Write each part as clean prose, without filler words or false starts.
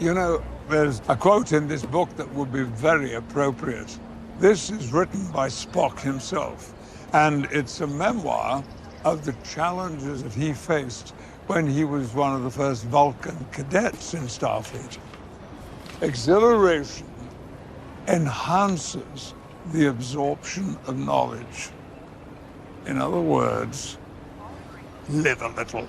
You know, there's a quote in this book that would be very appropriate. This is written by Spock himself, and it's a memoir of the challenges that he faced when he was one of the first Vulcan cadets in Starfleet. Exhilaration enhances the absorption of knowledge. In other words, live a little.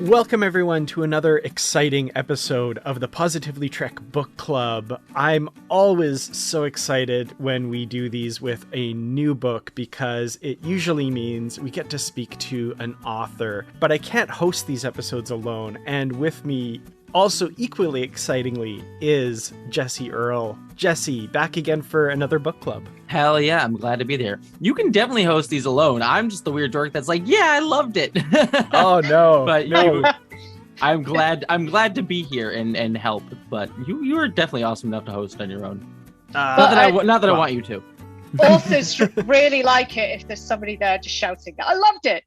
Welcome, everyone, to another exciting episode of the Positively Trek Book Club. I'm always so excited when we do these with a new book because it usually means we get to speak to an author. But I can't host these episodes alone, and with me, also equally excitingly, is Jessie Earl. Jessie, back again for another book club. Hell yeah, I'm glad to be there. You can definitely host these alone. I'm just the weird dork that's like, yeah, I loved it. Oh no. But no. I'm glad to be here and help. But you are definitely awesome enough to host on your own. Not that I want you to. Authors really like it if there's somebody there just shouting, I loved it.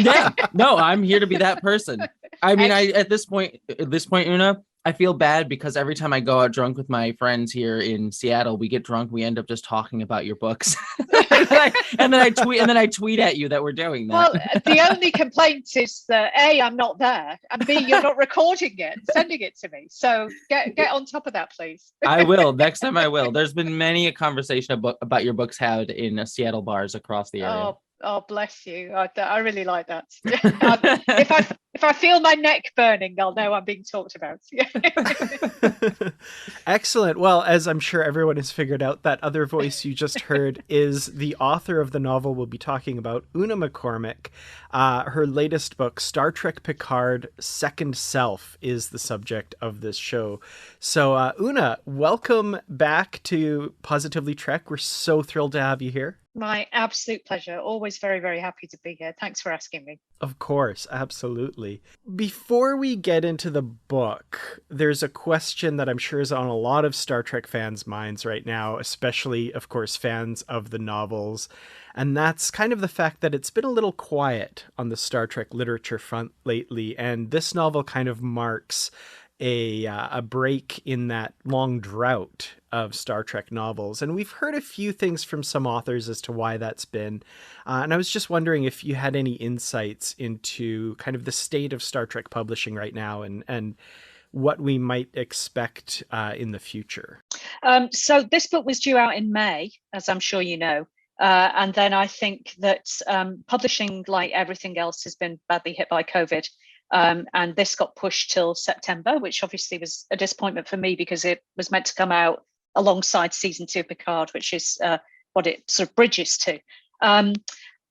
Yeah. No, I'm here to be that person. I mean, at this point, Una, I feel bad because every time I go out drunk with my friends here in Seattle, we get drunk. We end up just talking about your books, and then I tweet at you that we're doing that. Well, the only complaint is that A, I'm not there, and B, you're not recording it, and sending it to me. So get on top of that, please. I will. Next time I will. There's been many a conversation about your books had in Seattle bars across the area. Oh, bless you. I really like that. If I feel my neck burning, I'll know I'm being talked about. Excellent. Well, as I'm sure everyone has figured out, that other voice you just heard is the author of the novel we'll be talking about, Una McCormack. Her latest book, Star Trek Picard, Second Self, is the subject of this show. So, Una, welcome back to Positively Trek. We're so thrilled to have you here. My absolute pleasure. Always very, very happy to be here. Thanks for asking me. Of course, absolutely. Before we get into the book, there's a question that I'm sure is on a lot of Star Trek fans' minds right now, especially, of course, fans of the novels. And that's kind of the fact that it's been a little quiet on the Star Trek literature front lately. And this novel kind of marks a break in that long drought of Star Trek novels. And we've heard a few things from some authors as to why that's been. And I was just wondering if you had any insights into kind of the state of Star Trek publishing right now and what we might expect in the future. So this book was due out in May, as I'm sure you know. And then I think that publishing, like everything else, has been badly hit by COVID. And this got pushed till September, which obviously was a disappointment for me because it was meant to come out alongside season 2 of Picard, which is what it sort of bridges to. I'm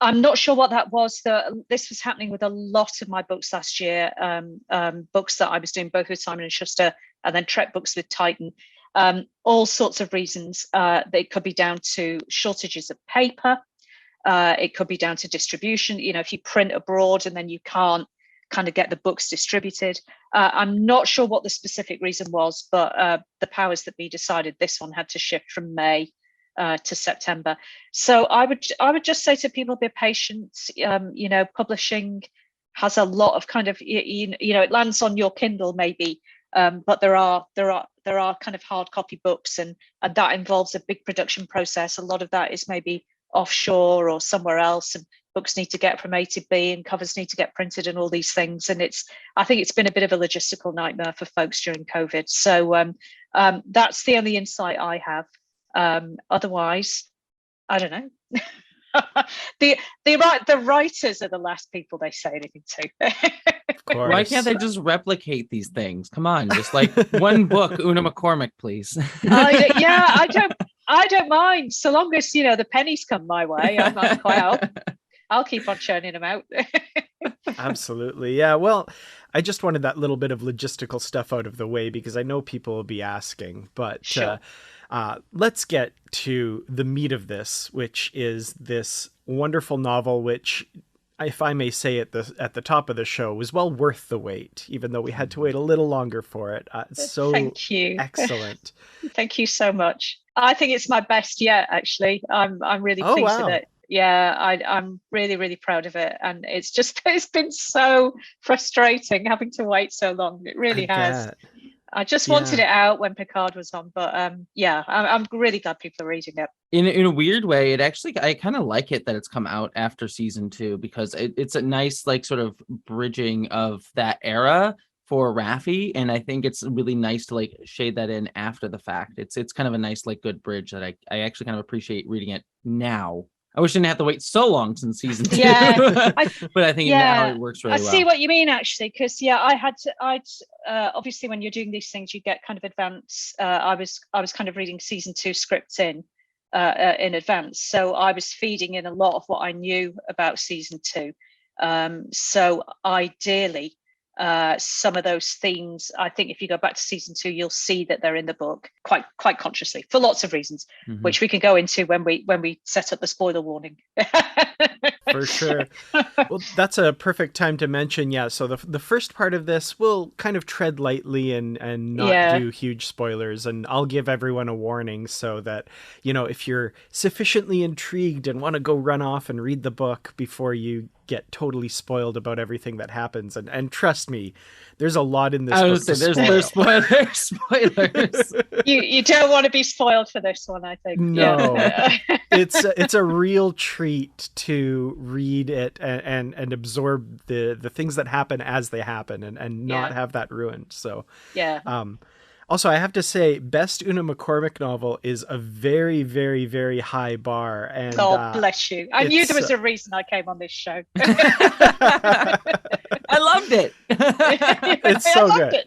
not sure what that was. This was happening with a lot of my books last year, books that I was doing both with Simon and Schuster and then Trek books with Titan. All sorts of reasons. It could be down to shortages of paper. It could be down to distribution. You know, if you print abroad and then you can't kind of get the books distributed. I'm not sure what the specific reason was, but the powers that be decided this one had to shift from May to September. So I would just say to people, be patient. You know, publishing has a lot of kind of, you know, it lands on your Kindle maybe, but there are kind of hard copy books, and that involves a big production process. A lot of that is maybe offshore or somewhere else, and books need to get from A to B and covers need to get printed and all these things. And I think it's been a bit of a logistical nightmare for folks during COVID. So that's the only insight I have. Otherwise, I don't know. The writers are the last people they say anything to. Why can't they just replicate these things? Come on, just like one book, Una McCormack, please. I don't mind, so long as, you know, the pennies come my way. I'm quite I'll keep on churning them out. Absolutely. Yeah. Well, I just wanted that little bit of logistical stuff out of the way because I know people will be asking, but sure. Let's get to the meat of this, which is this wonderful novel, which, if I may say at the top of the show, was well worth the wait, even though we had to wait a little longer for it. So Thank you. Excellent. Thank you so much. I think it's my best yet, actually. I'm really pleased with it. Yeah, I'm really, really proud of it. And it's been so frustrating having to wait so long. It really has. Bet. I just wanted Yeah. it out when Picard was on, but yeah, I'm really glad people are reading it. In a weird way, it actually, I kind of like it that it's come out after season 2, because it's a nice like sort of bridging of that era for Raffi, and I think it's really nice to like shade that in after the fact. It's kind of a nice like good bridge that I actually kind of appreciate reading it now. I wish I didn't have to wait so long since season 2. Yeah, but I think now it works really I well. see what you mean, actually, because I'd obviously when you're doing these things, you get kind of advance. I was kind of reading season 2 scripts in advance, so I was feeding in a lot of what I knew about season 2. So ideally, some of those themes, I think if you go back to season 2, you'll see that they're in the book quite consciously for lots of reasons, which we can go into when we set up the spoiler warning. For sure. Well, that's a perfect time to mention. Yeah. So the first part of this will kind of tread lightly and not do huge spoilers. And I'll give everyone a warning so that, if you're sufficiently intrigued and want to go run off and read the book before you get totally spoiled about everything that happens. And trust me, there's a lot in this book. I was say there's spoilers. You don't want to be spoiled for this one, I think. No. It's a real treat to read it and absorb the things that happen as they happen and not have that ruined. So also, I have to say, best Una McCormack novel is a very, very, very high bar. And bless you. I knew there was a reason I came on this show. I loved it. It's so good.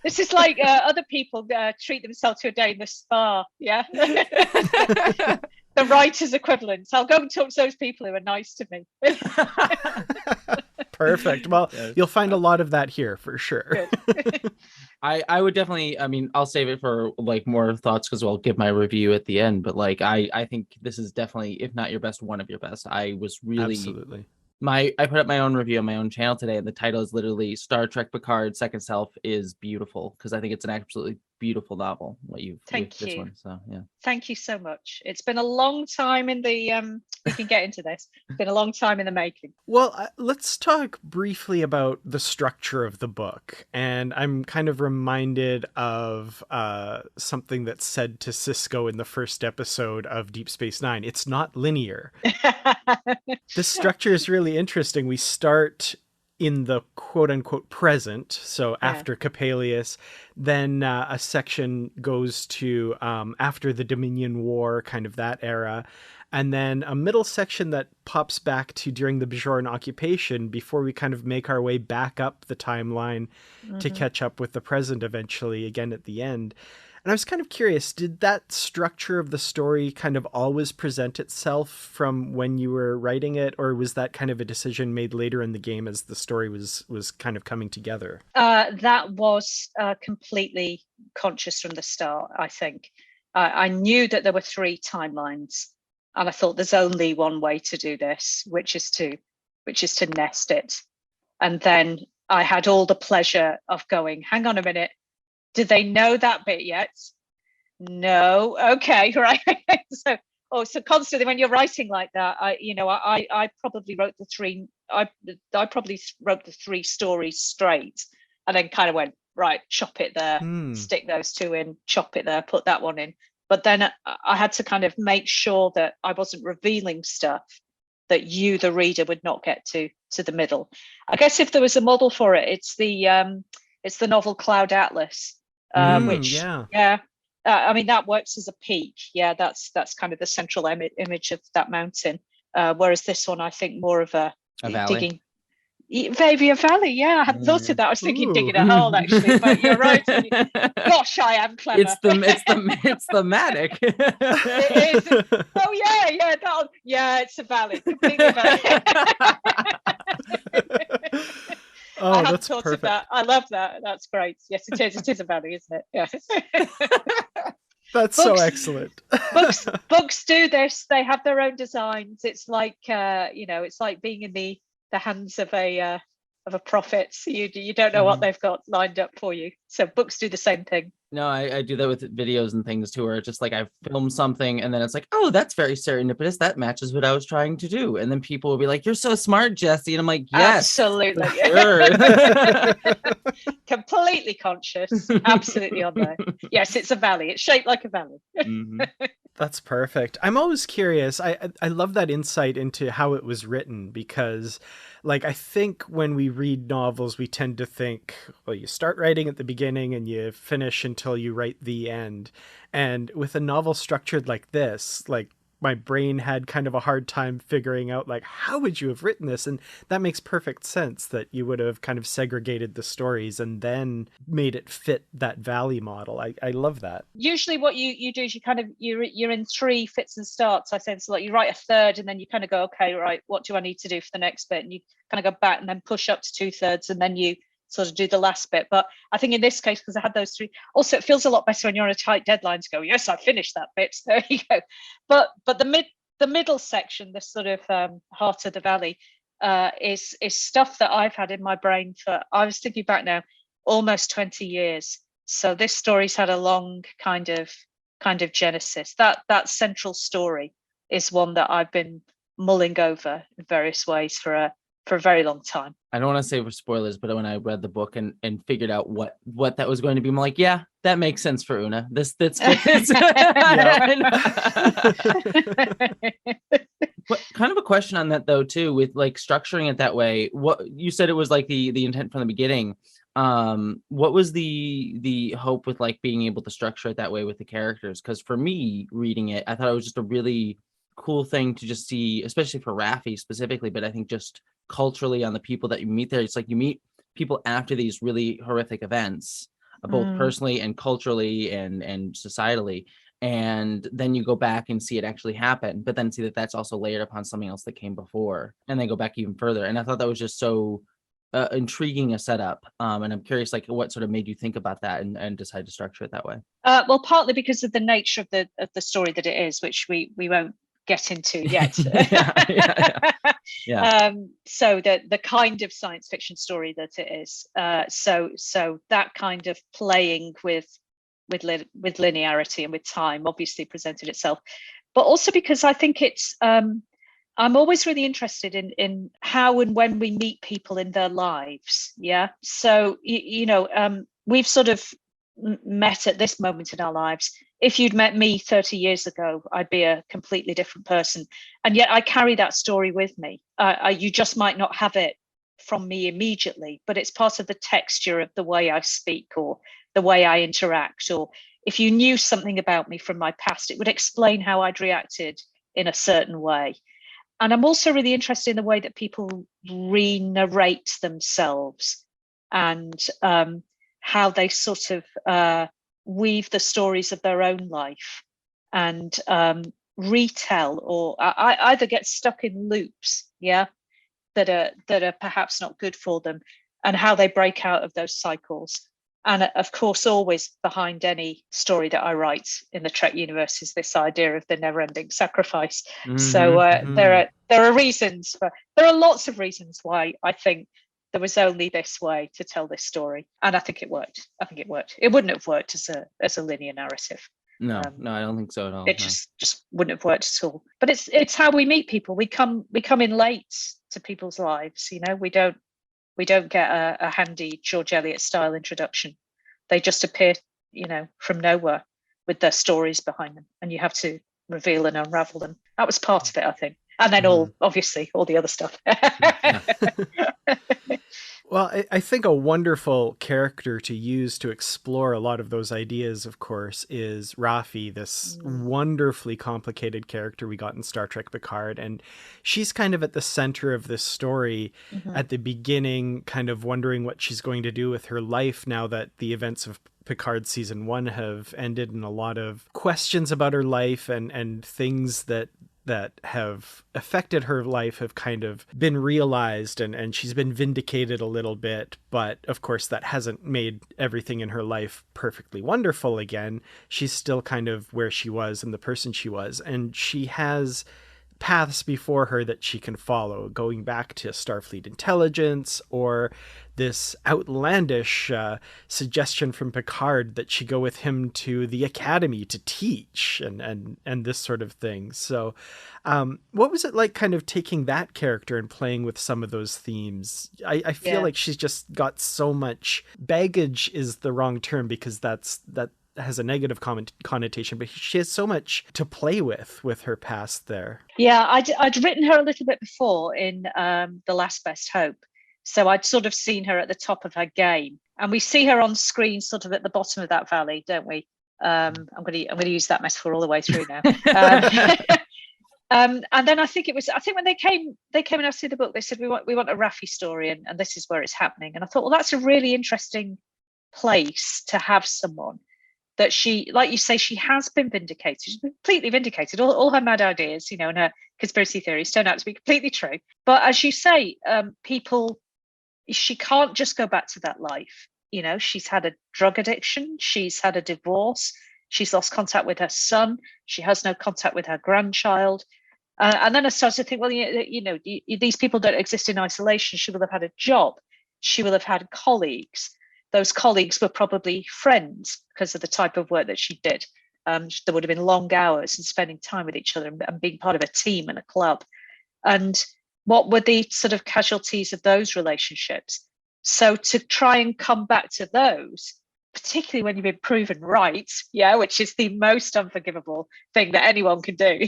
This is like other people treat themselves to a day in the spa. Yeah. The writer's equivalent. I'll go and talk to those people who are nice to me. Perfect. Well, you'll find a lot of that here for sure. I would definitely, I'll save it for like more thoughts because I'll give my review at the end. But like, I think this is definitely, if not your best, one of your best. I was really, absolutely. I put up my own review on my own channel today, and the title is literally Star Trek Picard Second Self is beautiful, because I think it's an absolutely beautiful novel. Thank you. This one, so yeah. Thank you so much. It's been a long time in the we can get into this. It's been a long time in the making. Well, let's talk briefly about the structure of the book. And I'm kind of reminded of something that's said to Sisko in the first episode of Deep Space Nine. It's not linear. This structure is really interesting. We start in the quote-unquote present, so after Coppelius, then a section goes to after the Dominion War, kind of that era, and then a middle section that pops back to during the Bajoran occupation before we kind of make our way back up the timeline to catch up with the present eventually, again at the end. And I was kind of curious, did that structure of the story kind of always present itself from when you were writing it, or was that kind of a decision made later in the game as the story was kind of coming together? That was completely conscious from the start, I think. I knew that there were 3 timelines, and I thought there's only one way to do this, which is to nest it. And then I had all the pleasure of going, hang on a minute, do they know that bit yet? No. Okay, right. So constantly when you're writing like that, I probably wrote the 3. I probably wrote the 3 stories straight, and then kind of went, right, chop it there, stick those 2 in, chop it there, put that one in. But then I had to kind of make sure that I wasn't revealing stuff that you, the reader, would not get to the middle. I guess if there was a model for it, it's the novel Cloud Atlas. That works as a peak. That's kind of the central image of that mountain, whereas this one I think more of a valley. Digging maybe a valley. I hadn't thought of that. I was thinking digging a hole, actually, but you're right. Gosh, I am clever. It's thematic. It is. Oh it's a valley. Completely valley. Oh, I that's thought perfect. Of that. I love that. That's great. Yes, it is. It is a valley, isn't it? Yeah. That's so excellent. books do this. They have their own designs. It's like it's like being in the hands of a prophet. You don't know what they've got lined up for you. So books do the same thing. No, I do that with videos and things too, where it's just like I film something and then it's like, oh, that's very serendipitous. That matches what I was trying to do. And then people will be like, you're so smart, Jesse. And I'm like, yes, absolutely. sure. Completely conscious. Absolutely on there. Yes, it's a valley. It's shaped like a valley. Mm-hmm. That's perfect. I'm always curious. I love that insight into how it was written because, like, I think when we read novels, we tend to think, well, you start writing at the beginning and you finish until you write the end. And with a novel structured like this, like, my brain had kind of a hard time figuring out, like, how would you have written this? And that makes perfect sense that you would have kind of segregated the stories and then made it fit that valley model. I love that. Usually what you do is you kind of, you're in 3 fits and starts. I sense like you write a third and then you kind of go, okay, right, what do I need to do for the next bit? And you kind of go back and then push up to 2/3 and then you sort of do the last bit. But I think in this case, because I had those 3, also it feels a lot better when you're on a tight deadline to go, yes, I finished that bit. So there you go. But the middle section, this sort of heart of the valley, is stuff that I've had in my brain for, I was thinking back now, almost 20 years. So this story's had a long kind of genesis. That central story is one that I've been mulling over in various ways for a very long time. I don't want to say for spoilers, but when I read the book and figured out what that was going to be, I'm like, yeah, that makes sense for Una. This fits. But kind of a question on that though, too, with like structuring it that way. What you said, it was like the intent from the beginning. What was the hope with like being able to structure it that way with the characters? Because for me reading it, I thought it was just a really cool thing to just see, especially for Raffi specifically, but I think just culturally on the people that you meet there. It's like you meet people after these really horrific events, both personally and culturally and societally, and then you go back and see it actually happen, but then see that that's also layered upon something else that came before, and then go back even further. And I thought that was just so intriguing a setup, and I'm curious, like, what sort of made you think about that and decide to structure it that way? Well, partly because of the nature of the story that it is, which we won't get into yet. Yeah. So the kind of science fiction story that it is, so that kind of playing with linearity and with time obviously presented itself, but also because I think it's I'm always really interested in how and when we meet people in their lives. Yeah, so we've sort of met at this moment in our lives. If you'd met me 30 years ago, I'd be a completely different person. And yet I carry that story with me. You just might not have it from me immediately, but it's part of the texture of the way I speak or the way I interact. Or if you knew something about me from my past, it would explain how I'd reacted in a certain way. And I'm also really interested in the way that people re-narrate themselves and how they sort of weave the stories of their own life and retell or either get stuck in loops, that are perhaps not good for them, and how they break out of those cycles. And of course, always behind any story that I write in the Trek universe is this idea of the never-ending sacrifice. So there are lots of reasons why I think there was only this way to tell this story, and I think it worked. It wouldn't have worked as a linear narrative. No, I don't think so at all. It just wouldn't have worked at all. But it's how we meet people. We come in late to people's lives. We don't get a handy George Eliot style introduction. They just appear, from nowhere with their stories behind them, and you have to reveal and unravel them. That was part of it, I think. And then obviously all the other stuff. Well, I think a wonderful character to use to explore a lot of those ideas, of course, is Raffi, this wonderfully complicated character we got in Star Trek Picard. And she's kind of at the center of this story at the beginning, kind of wondering what she's going to do with her life now that the events of Picard season 1 have ended, and a lot of questions about her life and things that have affected her life have kind of been realized, and she's been vindicated a little bit. But of course, that hasn't made everything in her life perfectly wonderful again. She's still kind of where she was and the person she was. And she has paths before her that she can follow, going back to Starfleet intelligence, or this outlandish suggestion from Picard that she go with him to the academy to teach, and this sort of thing. So what was it like kind of taking that character and playing with some of those themes? I feel like she's just got so much baggage, is the wrong term, because that has a negative connotation, but she has so much to play with her past there. Yeah, I'd written her a little bit before in The Last Best Hope. So I'd sort of seen her at the top of her game, and we see her on screen sort of at the bottom of that valley, don't we? I'm going to use that metaphor all the way through now. And then I think when they came and asked me the book, they said we want a Raffi story, and this is where it's happening. And I thought, well, that's a really interesting place to have someone that she, like you say, she has been vindicated. She's been completely vindicated. All her mad ideas, and her conspiracy theories turn out to be completely true. But as you say, she can't just go back to that life. She's had a drug addiction. She's had a divorce. She's lost contact with her son. She has no contact with her grandchild. And then I started to think, well, these people don't exist in isolation. She will have had a job. She will have had colleagues. Those colleagues were probably friends because of the type of work that she did. There would have been long hours and spending time with each other and being part of a team and a club. And what were the sort of casualties of those relationships? So to try and come back to those, particularly when you've been proven right, which is the most unforgivable thing that anyone can do.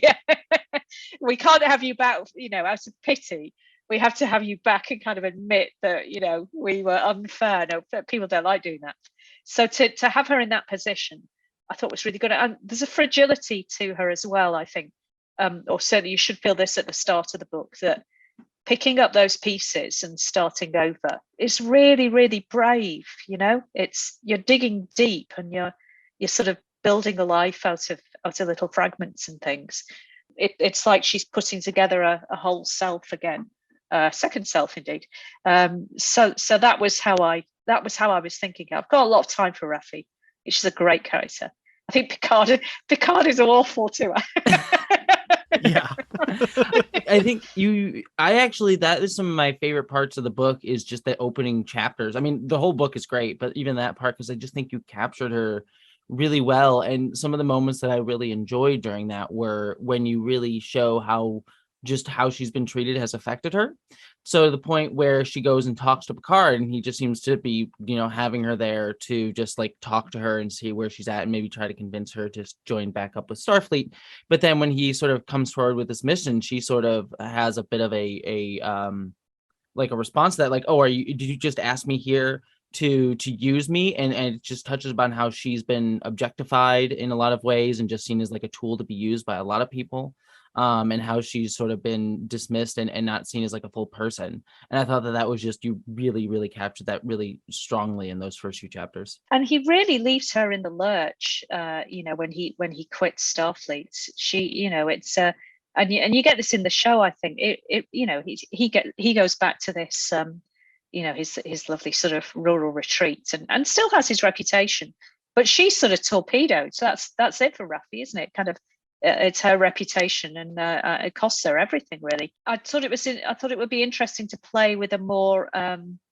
We can't have you back, out of pity. We have to have you back and kind of admit that, we were unfair. No, people don't like doing that. So to have her in that position, I thought was really good. And there's a fragility to her as well, I think. Or certainly you should feel this at the start of the book, that picking up those pieces and starting over is really, really brave. You're digging deep and you're sort of building a life out of little fragments and things. It's like she's putting together a whole self again. Second self, indeed. So that was how I was thinking. I've got a lot of time for Raffi. She's a great character. I think Picard is awful to her. Yeah. I think that is some of my favorite parts of the book, is just the opening chapters. I mean, the whole book is great, but even that part, because I just think you captured her really well. And some of the moments that I really enjoyed during that were when you really show how she's been treated has affected her. So the point where she goes and talks to Picard, and he just seems to be, having her there to just like talk to her and see where she's at and maybe try to convince her to join back up with Starfleet. But then when he sort of comes forward with this mission, she sort of has a bit of a response to that, like, oh, did you just ask me here to use me? And it just touches upon how she's been objectified in a lot of ways and just seen as like a tool to be used by a lot of people. And how she's sort of been dismissed and not seen as like a full person. And I thought that was just, you really, really captured that really strongly in those first few chapters. And he really leaves her in the lurch, when he quits Starfleet. She, it's and you get this in the show, I think. He goes back to this, his lovely sort of rural retreat and still has his reputation, but she's sort of torpedoed. So that's it for Raffi, isn't it? Kind of. It's her reputation, and it costs her everything, really. I thought it would be interesting to play with a more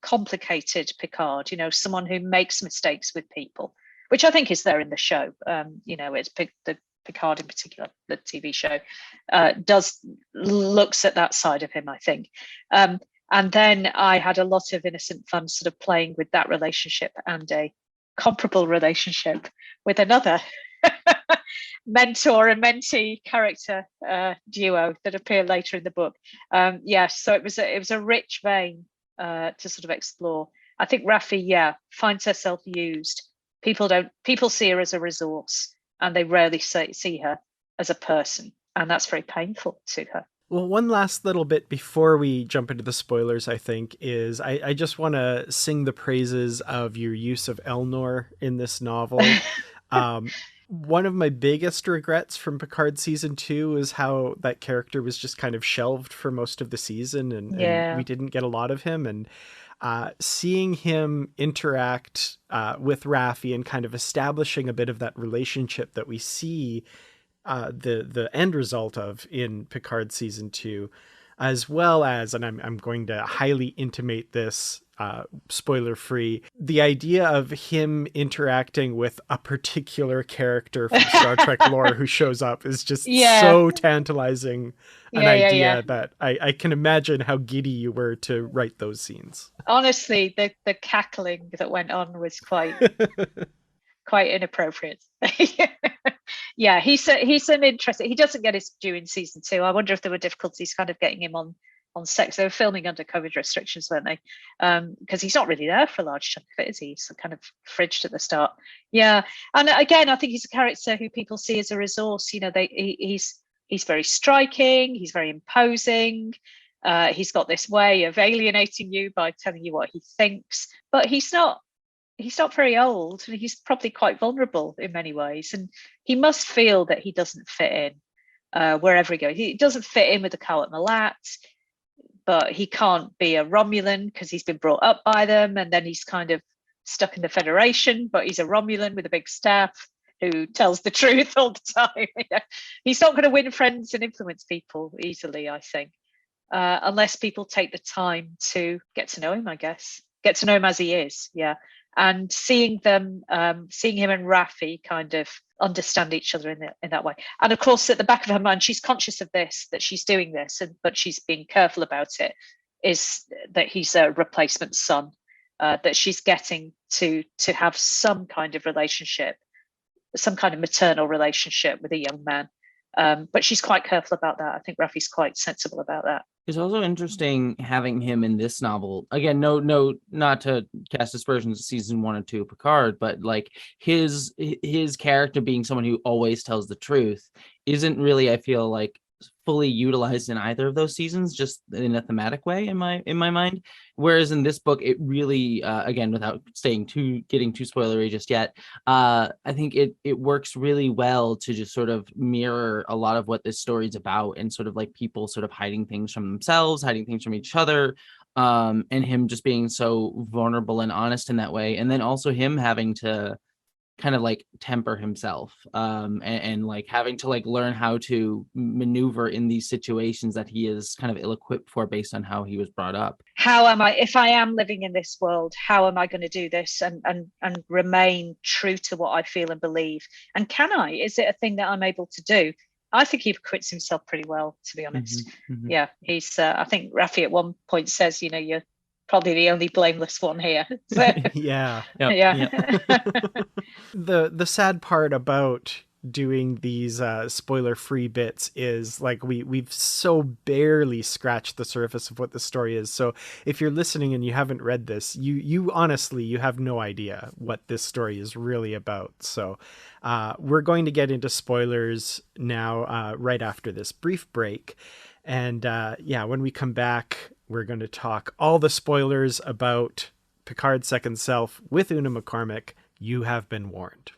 complicated Picard. Someone who makes mistakes with people, which I think is there in the show. It's the Picard in particular, the TV show, looks at that side of him, I think. And then I had a lot of innocent fun, sort of playing with that relationship and a comparable relationship with another mentor and mentee character duo that appear later in the book. So it was a rich vein to sort of explore. I think Raffi, finds herself used. People see her as a resource, and they rarely see her as a person, and that's very painful to her. Well, one last little bit before we jump into the spoilers, I think, is I just want to sing the praises of your use of Elnor in this novel. One of my biggest regrets from Picard season 2 is how that character was just kind of shelved for most of the season, and we didn't get a lot of him. And seeing him interact with Raffi and kind of establishing a bit of that relationship that we see the end result of in Picard season 2, as well as, and I'm going to highly intimate this, spoiler free, the idea of him interacting with a particular character from Star Trek lore who shows up is just so tantalizing an idea that I can imagine how giddy you were to write those scenes. Honestly, the cackling that went on was quite inappropriate. Yeah, he's an interesting. He doesn't get his due in season 2. I wonder if there were difficulties kind of getting him on set. They were filming under COVID restrictions, weren't they? Because he's not really there for a large chunk of it, is he? He's kind of fridged at the start. Yeah, and again, I think he's a character who people see as a resource. You know, he's very striking. He's very imposing. He's got this way of alienating you by telling you what he thinks, but he's not very old, and he's probably quite vulnerable in many ways, and he must feel that he doesn't fit in wherever he goes. He doesn't fit in with the Qowat Milat, but he can't be a Romulan because he's been brought up by them, and then he's kind of stuck in the Federation, but he's a Romulan with a big staff who tells the truth all the time. He's not going to win friends and influence people easily, I think, unless people take the time to get to know him, I guess. Get to know him as he is, yeah. And seeing him and Raffi kind of understand each other in that way. And of course, at the back of her mind, she's conscious of this, that she's doing this, but she's being careful about it, is that he's a replacement son, that she's getting to have some kind of relationship, some kind of maternal relationship with a young man. But she's quite careful about that. I think Raffi's quite sensible about that. It's also interesting having him in this novel. Again, no, not to cast aspersions to season 1 and 2 of Picard, but like his character being someone who always tells the truth isn't really, I feel like, fully utilized in either of those seasons, just in a thematic way in my mind. Whereas in this book, it really, again, without getting too spoilery just yet, I think it works really well to just sort of mirror a lot of what this story is about, and sort of like people sort of hiding things from themselves, hiding things from each other, and him just being so vulnerable and honest in that way. And then also him having to kind of like temper himself, and like having to like learn how to maneuver in these situations that he is kind of ill-equipped for based on how he was brought up. How am I, if I am living in this world, how am I going to do this and remain true to what I feel and believe? And can I? Is it a thing that I'm able to do? I think he acquits himself pretty well, to be honest. Mm-hmm. Yeah, he's. I think Raffi at one point says, you know, you're probably the only blameless one here. So, yeah. Yep. The sad part about doing these spoiler-free bits is like we've so barely scratched the surface of what the story is. So if you're listening and you haven't read this, you honestly, you have no idea what this story is really about. So we're going to get into spoilers now, right after this brief break. And when we come back, we're going to talk all the spoilers about Picard's Second Self with Una McCormack. You have been warned.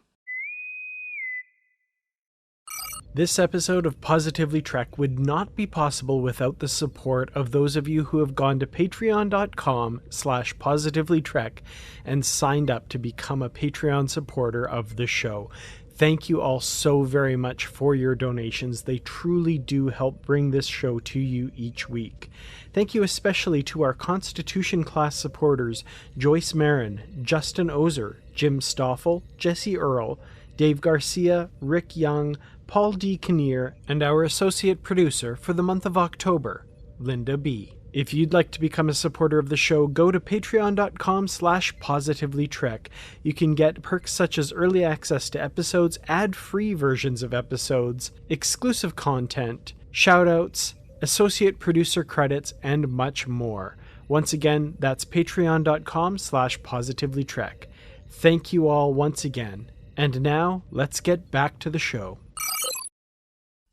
This episode of Positively Trek would not be possible without the support of those of you who have gone to patreon.com/positivelytrek and signed up to become a Patreon supporter of the show. Thank you all so very much for your donations. They truly do help bring this show to you each week. Thank you especially to our Constitution class supporters, Joyce Marin, Justin Ozer, Jim Stoffel, Jessie Earl, Dave Garcia, Rick Young, Paul D. Kinnear, and our associate producer for the month of October, Linda B. If you'd like to become a supporter of the show, go to patreon.com/positivelytrek. You can get perks such as early access to episodes, ad-free versions of episodes, exclusive content, shoutouts, associate producer credits, and much more. Once again, that's patreon.com/positivelytrek. Thank you all once again. And now, let's get back to the show.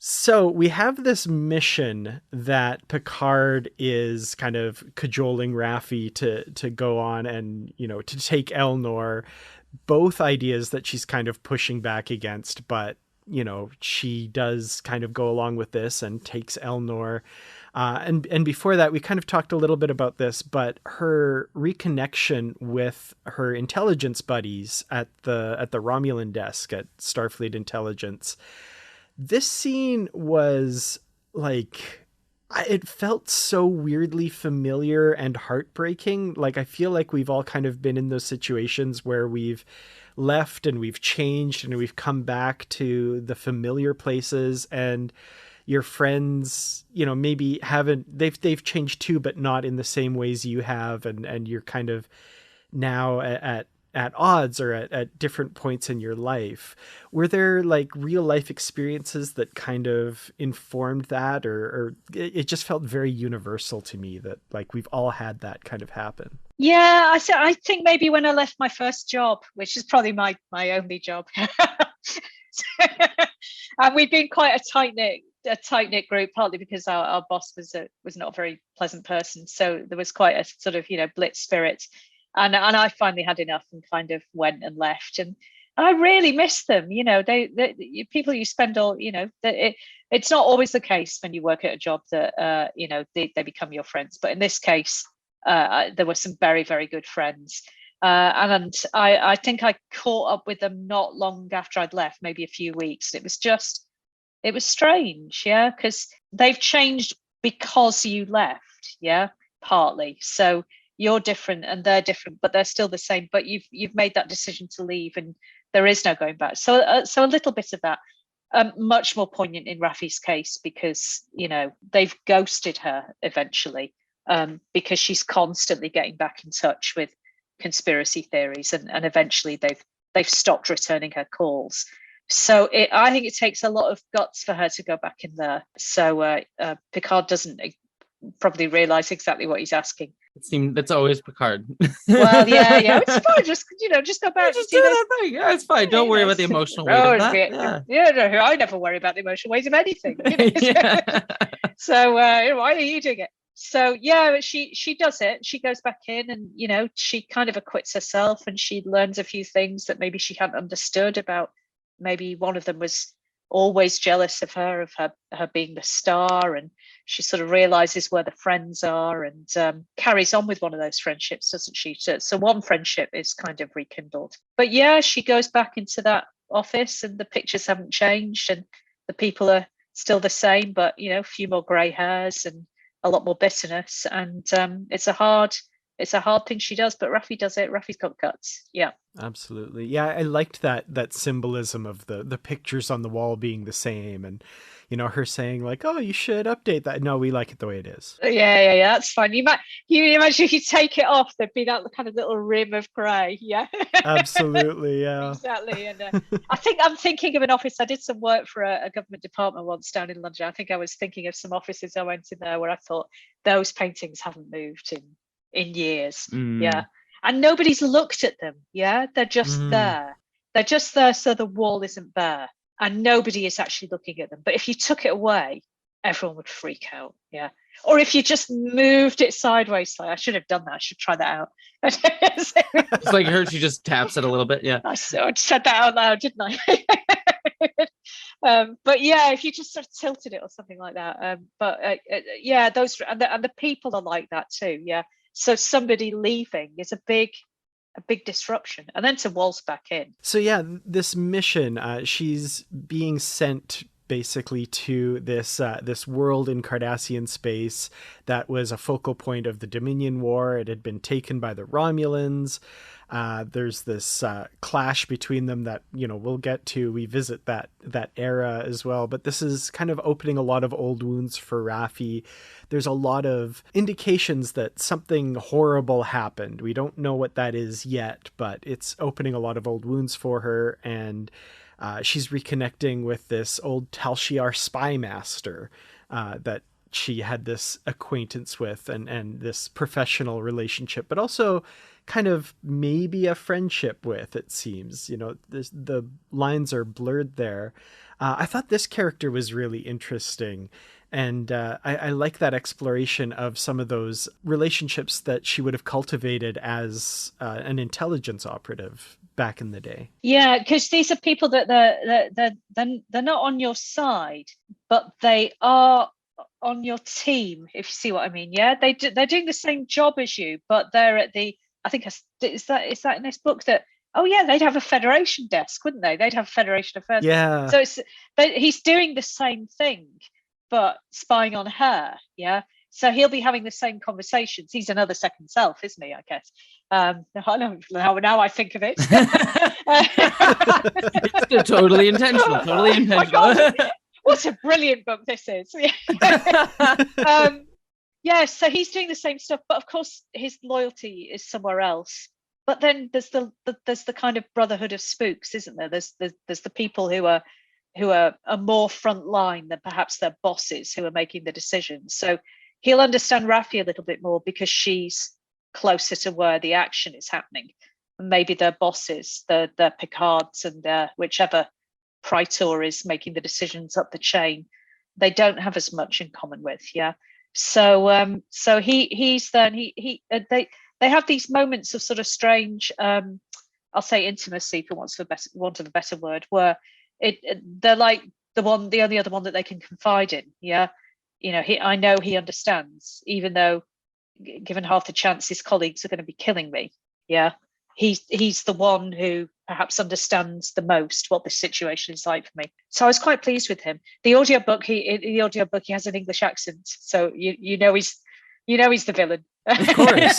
So we have this mission that Picard is kind of cajoling Raffi to go on and, you know, to take Elnor. Both ideas that she's kind of pushing back against, but, you know, she does kind of go along with this and takes Elnor. And before that, we kind of talked a little bit about this, but her reconnection with her intelligence buddies at the Romulan desk at Starfleet Intelligence, This scene was like, it felt so weirdly familiar and heartbreaking. Like, I feel like we've all kind of been in those situations where we've left and we've changed and we've come back to the familiar places, and your friends, maybe they've changed too, but not in the same ways you have. And you're kind of now at odds or at different points in your life. Were there like real life experiences that kind of informed that, or it just felt very universal to me that like we've all had that kind of happen? Yeah, I think maybe when I left my first job, which is probably my only job, and we've been quite a tight knit group, partly because our boss was not a very pleasant person, so there was quite a sort of blitz spirit. And I finally had enough and kind of went and left. And I really miss them. They people you spend all, it's not always the case when you work at a job that, they become your friends. But in this case, there were some very, very good friends. And I think I caught up with them not long after I'd left, maybe a few weeks. It was strange, yeah, because they've changed because you left, yeah, partly. So you're different and they're different, but they're still the same. But you've made that decision to leave, and there is no going back. So a little bit of that, much more poignant in Raffi's case, because they've ghosted her eventually, because she's constantly getting back in touch with conspiracy theories, and eventually they've stopped returning her calls. So I think it takes a lot of guts for her to go back in there. So Picard doesn't probably realize exactly what he's asking. That's always Picard. Well, yeah, it's fine. Just go back. Just do that thing. Yeah, it's fine. Don't worry about the emotional weight of that. No, I never worry about the emotional weight of anything. So why are you doing it? So yeah, she does it. She goes back in, and she kind of acquits herself, and she learns a few things that maybe she hadn't understood about. Maybe one of them was always jealous of her being the star, and she sort of realizes where the friends are, and carries on with one of those friendships, doesn't she? So one friendship is kind of rekindled. But yeah, she goes back into that office, and the pictures haven't changed, and the people are still the same, but a few more grey hairs and a lot more bitterness. And it's a hard thing she does, but Raffi does it. Raffi's got guts. Yeah. Absolutely. Yeah, I liked that symbolism of the pictures on the wall being the same, and her saying like, "Oh, you should update that." No, we like it the way it is. Yeah, that's fine. You imagine if you take it off, there'd be that kind of little rim of grey. Yeah. Absolutely. Yeah. Exactly. And I'm thinking of an office. I did some work for a government department once down in London. I think I was thinking of some offices I went in there where I thought those paintings haven't moved in years. Yeah. And nobody's looked at them. Yeah, they're just there. They're just there so the wall isn't bare, and nobody is actually looking at them. But if you took it away, everyone would freak out. Yeah. Or if you just moved it sideways, I should have done that. I should try that out. It's like her. She just taps it a little bit. Yeah. I said that out loud, didn't I? But yeah, if you just sort of tilted it or something like that. Yeah, those and the people are like that too. Yeah. So somebody leaving is a big disruption, and then to waltz back in. So yeah, this mission, she's being sent basically to this world in Cardassian space that was a focal point of the Dominion War. It had been taken by the Romulans. There's this clash between them that we'll get to. We visit that era as well, but this is kind of opening a lot of old wounds for Raffi. There's a lot of indications that something horrible happened. We don't know what that is yet, but it's opening a lot of old wounds for her, and she's reconnecting with this old Tal Shiar spy master that she had this acquaintance with and this professional relationship, but also kind of maybe a friendship with, it seems. The lines are blurred there. I thought this character was really interesting. And I like that exploration of some of those relationships that she would have cultivated as an intelligence operative back in the day. Yeah, because these are people that they're not on your side, but they are on your team, if you see what I mean. Yeah, they're doing the same job as you, but they're at the, I think is that in this book that oh yeah, they'd have a Federation desk, wouldn't they? They'd have Federation affairs. Yeah. So but he's doing the same thing, but spying on her. Yeah. So he'll be having the same conversations. He's another second self, isn't he? I guess. Now I think of it. It's totally intentional. Totally intentional. Oh what a brilliant book this is. So he's doing the same stuff, but of course his loyalty is somewhere else. But then there's the kind of brotherhood of spooks, isn't there? There's the people who are more front line than perhaps their bosses who are making the decisions. So he'll understand Raffi a little bit more because she's closer to where the action is happening. And maybe their bosses, the Picards and whichever praetor is making the decisions up the chain, they don't have as much in common with. Yeah. So they have these moments of sort of strange, I'll say intimacy for want of a better word, where they're like the only other one that they can confide in. Yeah. I know he understands, even though given half the chance his colleagues are going to be killing me. Yeah. He's the one who perhaps understands the most what this situation is like for me. So I was quite pleased with him. The audiobook, he has an English accent, so you know he's the villain. Of course.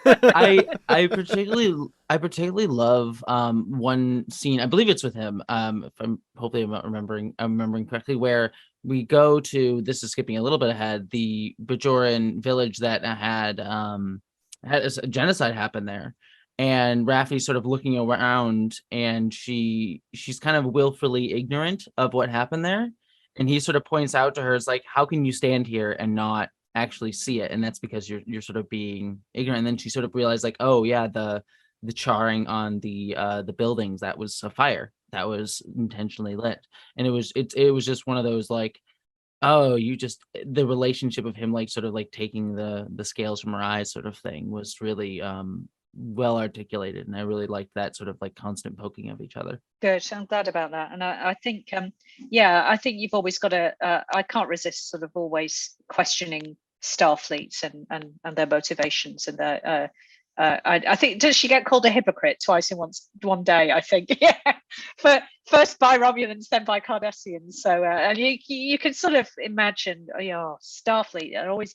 I particularly love one scene. I believe it's with him. If I'm remembering correctly, where we go to, this is skipping a little bit ahead, the Bajoran village that had a genocide happen there. And Raffi's sort of looking around, and she's kind of willfully ignorant of what happened there. And he sort of points out to her, it's like, how can you stand here and not actually see it? And that's because you're sort of being ignorant. And then she sort of realized, like, oh yeah, the charring on the buildings, that was a fire that was intentionally lit. And it was just one of those, like, oh, the relationship of him, like, sort of like taking the scales from her eyes sort of thing was really well articulated, and I really liked that sort of like constant poking of each other. Good, I'm glad about that. And I think I think you've always got to I can't resist sort of always questioning Starfleet and their motivations and their I think, does she get called a hypocrite twice in one day? I think, yeah. First by Romulans, then by Cardassians. So and you can sort of imagine, Starfleet are always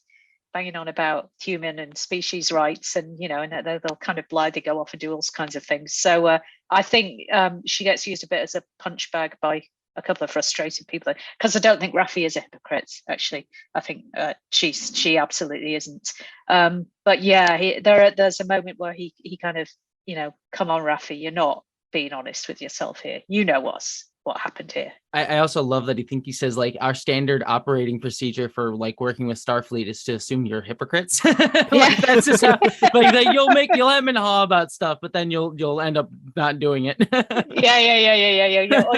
banging on about human and species rights, and and they'll kind of blithely go off and do all kinds of things. So I think she gets used a bit as a punch bag by a couple of frustrated people, because I don't think Raffi is a hypocrite. Actually, I think she absolutely isn't. But yeah, there's a moment where he kind of come on, Raffi, you're not being honest with yourself here. You know what happened here. I also love that he says, like, our standard operating procedure for like working with Starfleet is to assume you're hypocrites. Like, that's just how, like, that you'll hem and haw about stuff, but then you'll end up not doing it. Yeah. Or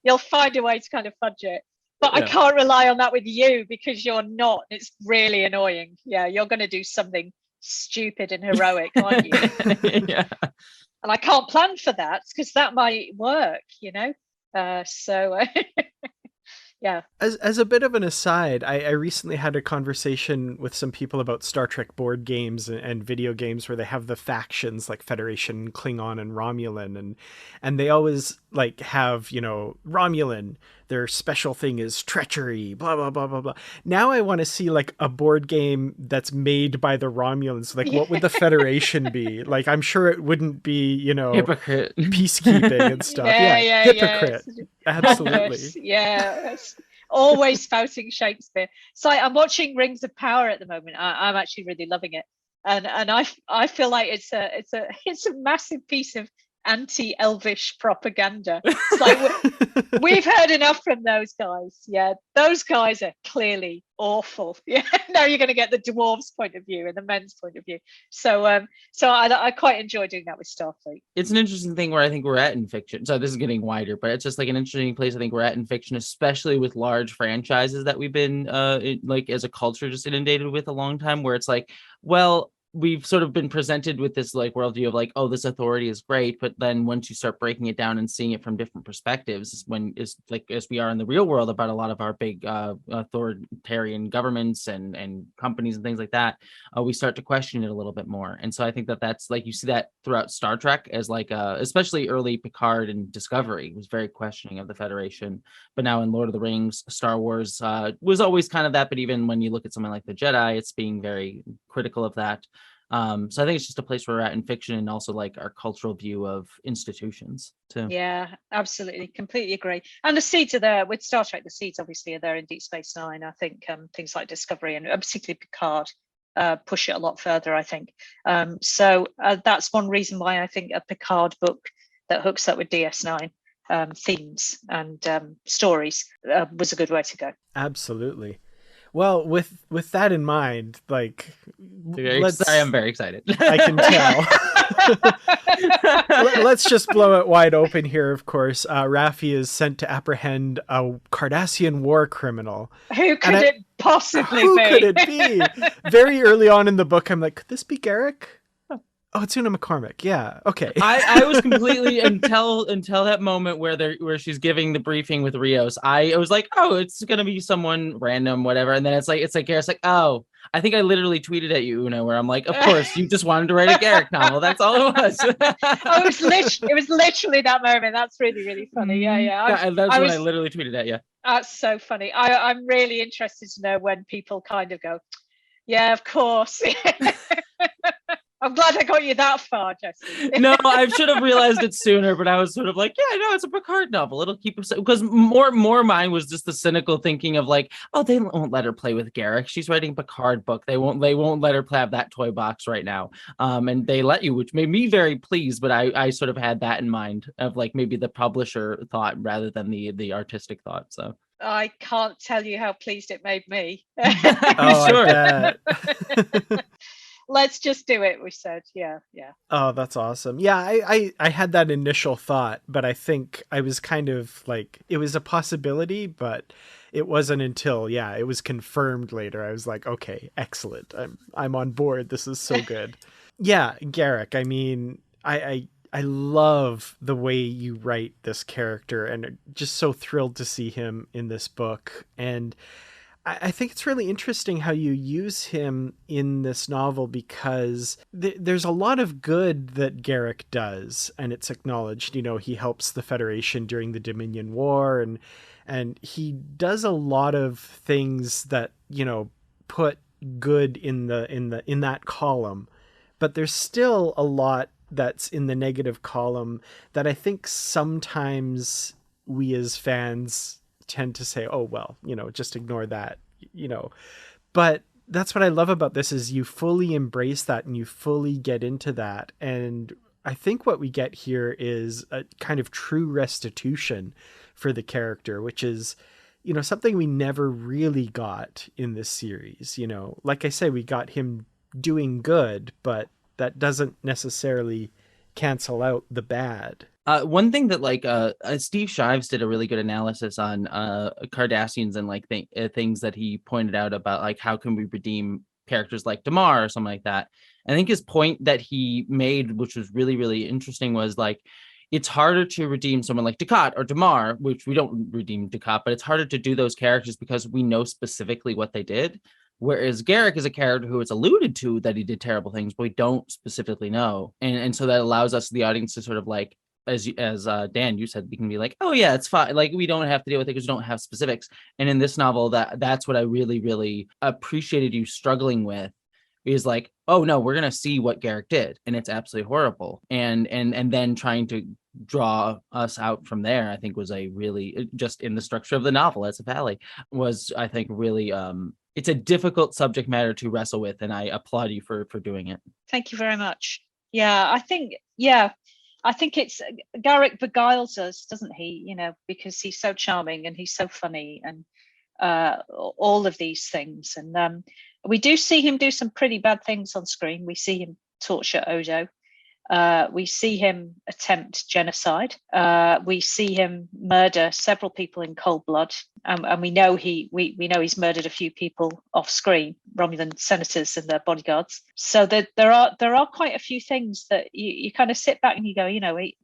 you'll find a way to kind of fudge it. But I can't rely on that with you, because you're not. It's really annoying. Yeah, you're going to do something stupid and heroic, aren't you? Yeah. And I can't plan for that, because that might work, yeah. As a bit of an aside, I recently had a conversation with some people about Star Trek board games and video games where they have the factions like Federation, Klingon, and Romulan, and they always like have, Romulan, their special thing is treachery, blah blah blah blah blah. Now I want to see like a board game that's made by the Romulans. Like, what would the Federation be? Like, I'm sure it wouldn't be, hypocrite, peacekeeping and stuff. Yeah, hypocrite. Yeah. Absolutely. Yeah. Always spouting Shakespeare. So I'm watching Rings of Power at the moment. I'm actually really loving it, and I feel like it's a massive piece of anti-Elvish propaganda. It's like we've heard enough from those guys. Yeah, those guys are clearly awful. Yeah, now you're going to get the dwarves' point of view and the men's point of view. So I quite enjoy doing that with Starfleet. It's an interesting thing where I think we're at in fiction. So this is getting wider, but it's just like an interesting place I think we're at in fiction, especially with large franchises that we've been like as a culture just inundated with a long time, where it's like, well, we've sort of been presented with this like worldview of like, oh, this authority is great, but then once you start breaking it down and seeing it from different perspectives, when is like as we are in the real world about a lot of our big authoritarian governments and companies and things like that, we start to question it a little bit more. And so I think that that's like you see that throughout Star Trek as like especially early Picard and Discovery was very questioning of the Federation, but now in Lord of the Rings, Star Wars was always kind of that. But even when you look at something like the Jedi, it's being very critical of that. So I think it's just a place where we're at in fiction and also like our cultural view of institutions too. Yeah, absolutely. Completely agree. And the seeds are there with Star Trek. The seeds obviously are there in Deep Space Nine. I think things like Discovery and particularly Picard push it a lot further, I think. So that's one reason why I think a Picard book that hooks up with DS9 themes and stories was a good way to go. Absolutely. Well, with that in mind, like, I'm very excited. I can tell. Let's just blow it wide open here. Of course, Raffi is sent to apprehend a Cardassian war criminal. Who could it possibly be? Who could it be? Very early on in the book, I'm like, could this be Garak? Oh, it's Una McCormack. Yeah. Okay. I was completely until that moment where she's giving the briefing with Rios. I was like, oh, it's gonna be someone random, whatever. And then it's like Garak's like, oh, I think I literally tweeted at you, Una, where I'm like, of course, you just wanted to write a Garak novel. That's all it was. It was literally that moment. That's really, really funny. Yeah. That's when I literally tweeted at you. That's so funny. I'm really interested to know when people kind of go, yeah, of course. I'm glad I got you that far, Jesse. No, I should have realized it sooner, but I was sort of like, yeah, no, it's a Picard novel. It'll keep us, because more mine was just the cynical thinking of like, oh, they won't let her play with Garak. She's writing a Picard book. They won't let her have that toy box right now. And they let you, which made me very pleased. But I sort of had that in mind of like maybe the publisher thought rather than the artistic thought. So I can't tell you how pleased it made me. Oh, sure. Let's just do it, we said. Yeah. Oh, that's awesome. Yeah, I had that initial thought, but I think I was kind of like, it was a possibility, but it wasn't until, it was confirmed later. I was like, okay, excellent. I'm on board. This is so good. Yeah, Garak, I mean, I love the way you write this character and just so thrilled to see him in this book. And I think it's really interesting how you use him in this novel because there's a lot of good that Garak does, and it's acknowledged. You know, he helps the Federation during the Dominion War, and he does a lot of things that, you know, put good in that column. But there's still a lot that's in the negative column that I think sometimes we as fans tend to say, oh, well, you know, just ignore that, you know. But that's what I love about this is you fully embrace that and you fully get into that. And I think what we get here is a kind of true restitution for the character, which is, you know, something we never really got in this series. You know, like I say, we got him doing good, but that doesn't necessarily cancel out the bad. One thing that like Steve Shives did a really good analysis on Cardassians and like things that he pointed out about like how can we redeem characters like Damar or something like that. I think his point that he made, which was really, really interesting, was like it's harder to redeem someone like Dukat or Damar, which we don't redeem Dukat, but it's harder to do those characters because we know specifically what they did. Whereas Garak is a character who is alluded to that he did terrible things, but we don't specifically know. And so that allows us, the audience, to sort of like, as Dan, you said, we can be like, oh yeah, it's fine. Like we don't have to deal with it because we don't have specifics. And in this novel, that's what I really, really appreciated you struggling with, is like, oh no, we're gonna see what Garak did, and it's absolutely horrible. And then trying to draw us out from there, I think was a really, just in the structure of the novel as a valley, was I think really it's a difficult subject matter to wrestle with, and I applaud you for doing it. Thank you very much. I think it's Garak beguiles us, doesn't he? You know, because he's so charming and he's so funny and all of these things. And we do see him do some pretty bad things on screen. We see him torture Odo. We see him attempt genocide. We see him murder several people in cold blood, and we know we know he's murdered a few people off screen, Romulan senators and their bodyguards. So there are quite a few things that you kind of sit back and you go,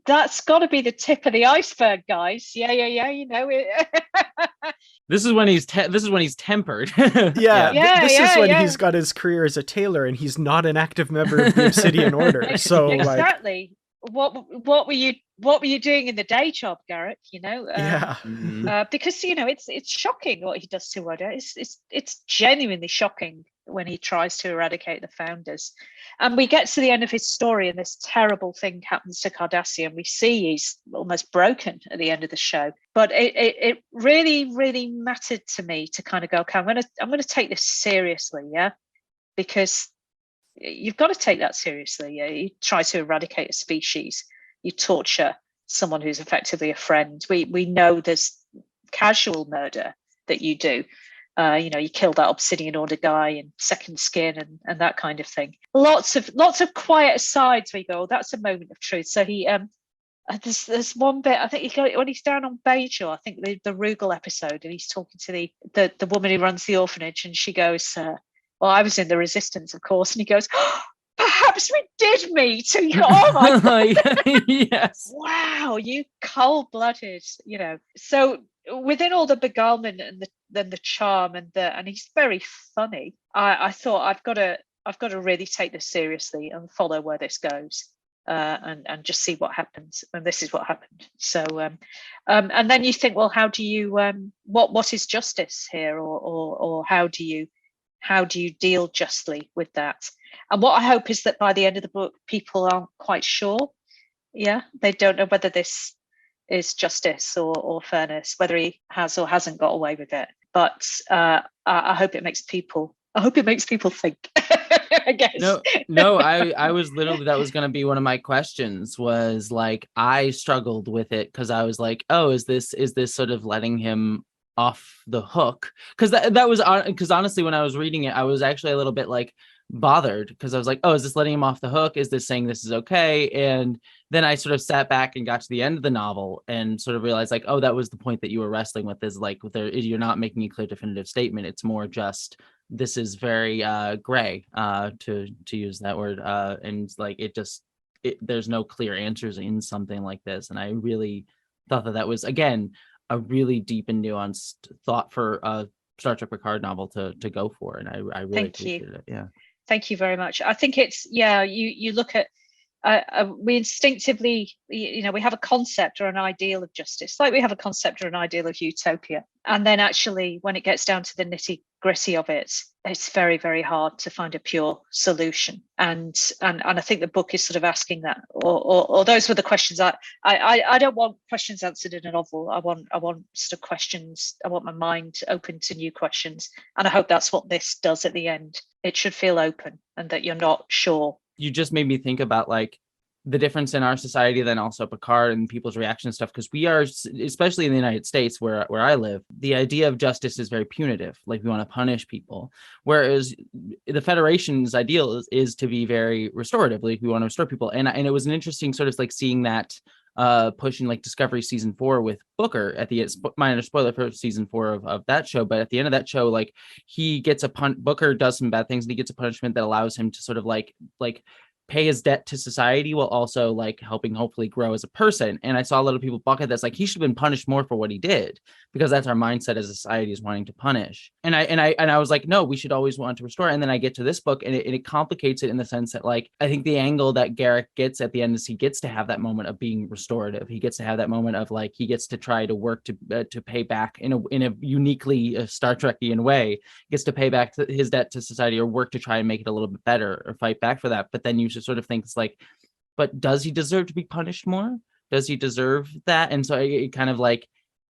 that's got to be the tip of the iceberg, guys. Yeah. This is when he's tempered. This is when he's got his career as a tailor and he's not an active member of the Obsidian Order. So exactly. What were you doing in the day job, Garrett? Because it's shocking what he does to Oda. It's genuinely shocking when he tries to eradicate the founders. And we get to the end of his story and this terrible thing happens to Cardassian. We see he's almost broken at the end of the show. But it really, really mattered to me to kind of go, okay, I'm gonna take this seriously, because you've got to take that seriously. You try to eradicate a species, you torture someone who's effectively a friend. We know there's casual murder that you do. You kill that Obsidian Order guy in Second Skin and that kind of thing. Lots of quiet asides where you go, that's a moment of truth. So he there's one bit, I think he got it when he's down on Bajor, I think the Rugal episode, and he's talking to the woman who runs the orphanage, and she goes, well, I was in the resistance, of course. And he goes, perhaps we did meet. And you go, oh my God. Yes. Wow, you cold-blooded, So within all the beguilement and the charm and he's very funny, I thought I've got to really take this seriously and follow where this goes. And just see what happens. And this is what happened. So and then you think, well, how do you what is justice here, or how do you deal justly with that? And what I hope is that by the end of the book, people aren't quite sure. They don't know whether this is justice or fairness, whether he has or hasn't got away with it. But I hope it makes people think. I guess. No, I was literally, that was going to be one of my questions, was like, I struggled with it because I was like, oh, is this sort of letting him off the hook? Because that was, because honestly, when I was reading it, I was actually a little bit like bothered, because I was like, oh, is this letting him off the hook? Is this saying this is okay? And then I sort of sat back and got to the end of the novel and sort of realized, like, oh, that was the point that you were wrestling with, is like, you're not making a clear definitive statement. It's more just, this is very gray, to use that word, and like there's no clear answers in something like this. And I really thought that was, again, a really deep and nuanced thought for a Star Trek Picard novel to go for, and I really appreciated it. Yeah, thank you very much. I think it's you look at we instinctively, we have a concept or an ideal of justice, like we have a concept or an ideal of utopia, and then actually when it gets down to the nitty gritty of it, it's very, very hard to find a pure solution. And I think the book is sort of asking that, or those were the questions. I don't want questions answered in a novel. I want sort of questions. I want my mind open to new questions, and I hope that's what this does at the end. It should feel open, and that you're not sure. You just made me think about like the difference in our society, then also Picard and people's reaction stuff, because we are, especially in the United States where I live, the idea of justice is very punitive, like we want to punish people, whereas the Federation's ideal is to be very restorative, like we want to restore people. And it was an interesting sort of like seeing that push in like Discovery season 4 with Booker at the minor spoiler for season 4 of that show, but at the end of that show, like he gets Booker does some bad things and he gets a punishment that allows him to sort of like pay his debt to society while also like helping hopefully grow as a person. And I saw a lot of people bucket that's like, he should have been punished more for what he did, because that's our mindset as a society, is wanting to punish. And I was like, no, we should always want to restore. And then I get to this book and it complicates it in the sense that like, I think the angle that Garrick gets at the end is he gets to have that moment of being restorative. He gets to have that moment of like, he gets to try to work to pay back in a uniquely Star Trekian way, gets to pay back his debt to society or work to try and make it a little bit better or fight back for that. But then you sort of think it's like, but does he deserve to be punished more? Does he deserve that? And so it kind of like,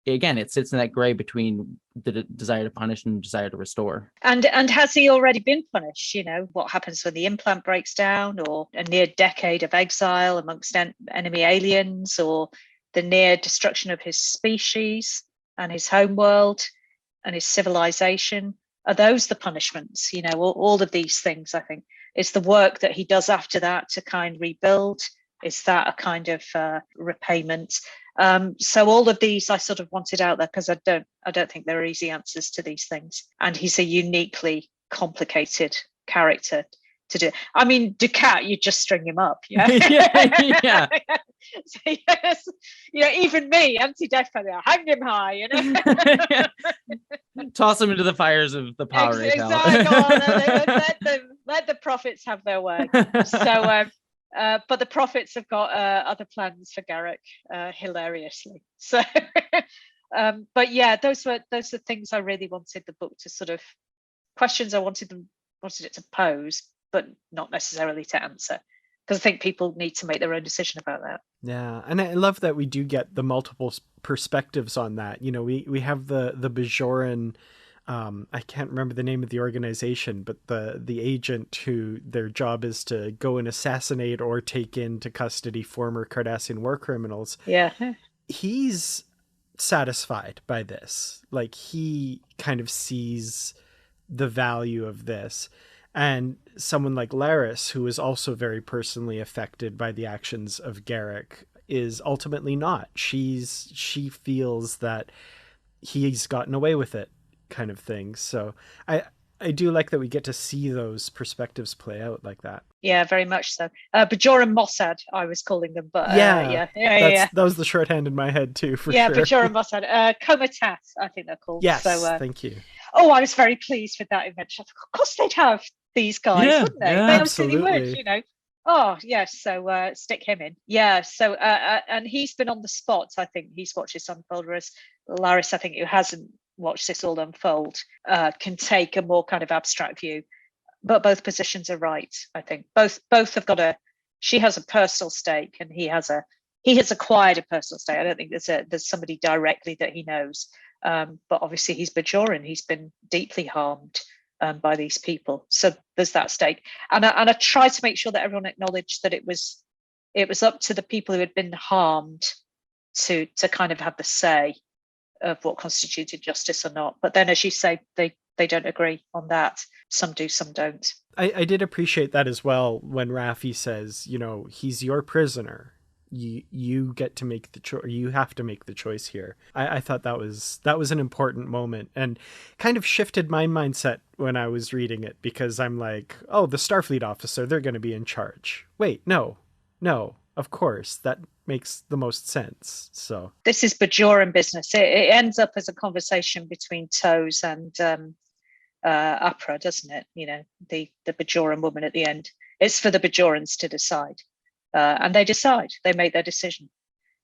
again, it sits in that gray between the desire to punish and desire to restore. And has he already been punished? What happens when the implant breaks down, or a near decade of exile amongst enemy aliens, or the near destruction of his species and his homeworld and his civilization? Are those the punishments? All of these things, I think. It's the work that he does after that to kind of rebuild, Is that a kind of repayment? So all of these I sort of wanted out there because I don't think there are easy answers to these things. And he's a uniquely complicated character to do. I mean, Ducat, you just string him up, yeah. Yeah. So, yes, even me, anti-death penalty, hang him high, Toss him into the fires of the power. Exactly. Let the prophets have their way. So, but the prophets have got other plans for Garrick, hilariously. So, but yeah, those are things I really wanted the book to sort of questions I wanted it to pose, but not necessarily to answer, because I think people need to make their own decision about that. Yeah, and I love that we do get the multiple perspectives on that. We have the Bajoran. I can't remember the name of the organization, but the agent who their job is to go and assassinate or take into custody former Cardassian war criminals. Yeah. He's satisfied by this. Like, he kind of sees the value of this. And someone like Laris, who is also very personally affected by the actions of Garrick, is ultimately not. She feels that he's gotten away with it, kind of thing. So I do like that we get to see those perspectives play out like that. Yeah, very much so. Bajoran Mossad, I was calling them, but yeah. That was the shorthand in my head too, for sure. Yeah, Bajoran Mossad. Qowat, I think they're called. Yes, so, thank you. Oh, I was very pleased with that invention. Of course they'd have these guys, wouldn't they? Yeah, They absolutely would, Oh, yes. So stick him in. Yeah. So, and he's been on the spot. I think he's watched this unfold, whereas Laris, I think, who hasn't watched this all unfold, can take a more kind of abstract view. But both positions are right. I think both have got she has a personal stake, and he has acquired a personal stake. I don't think there's somebody directly that he knows. But obviously he's Bajoran. He's been deeply harmed by these people. So there's that stake. And I tried to make sure that everyone acknowledged that it was up to the people who had been harmed to kind of have the say of what constituted justice or not. But then, as you say, they don't agree on that. Some do, some don't. I did appreciate that as well when Raffi says, he's your prisoner. You get to make the choice. You have to make the choice here. I thought that was an important moment, and kind of shifted my mindset when I was reading it, because I'm like, oh, the Starfleet officer, they're going to be in charge. Wait, no, of course, that makes the most sense. So this is Bajoran business. It ends up as a conversation between Toes and Apra, doesn't it? The Bajoran woman at the end. It's for the Bajorans to decide. And they decide. They make their decision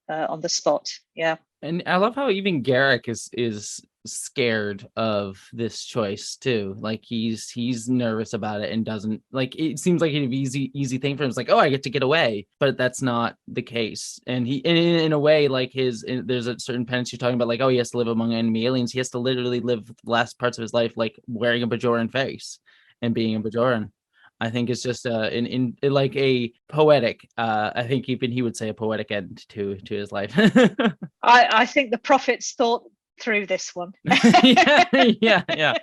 on the spot. Yeah. And I love how even Garrick is scared of this choice too. Like he's nervous about it and doesn't like. It seems like an easy thing for him. It's like, oh, I get to get away, but that's not the case. And he, in a way, like there's a certain penance you're talking about. Like, oh, he has to live among enemy aliens. He has to literally live the last parts of his life like wearing a Bajoran face and being a Bajoran. I think it's just in like a poetic. I think even he would say a poetic end to his life. I think the prophets thought through this one. yeah.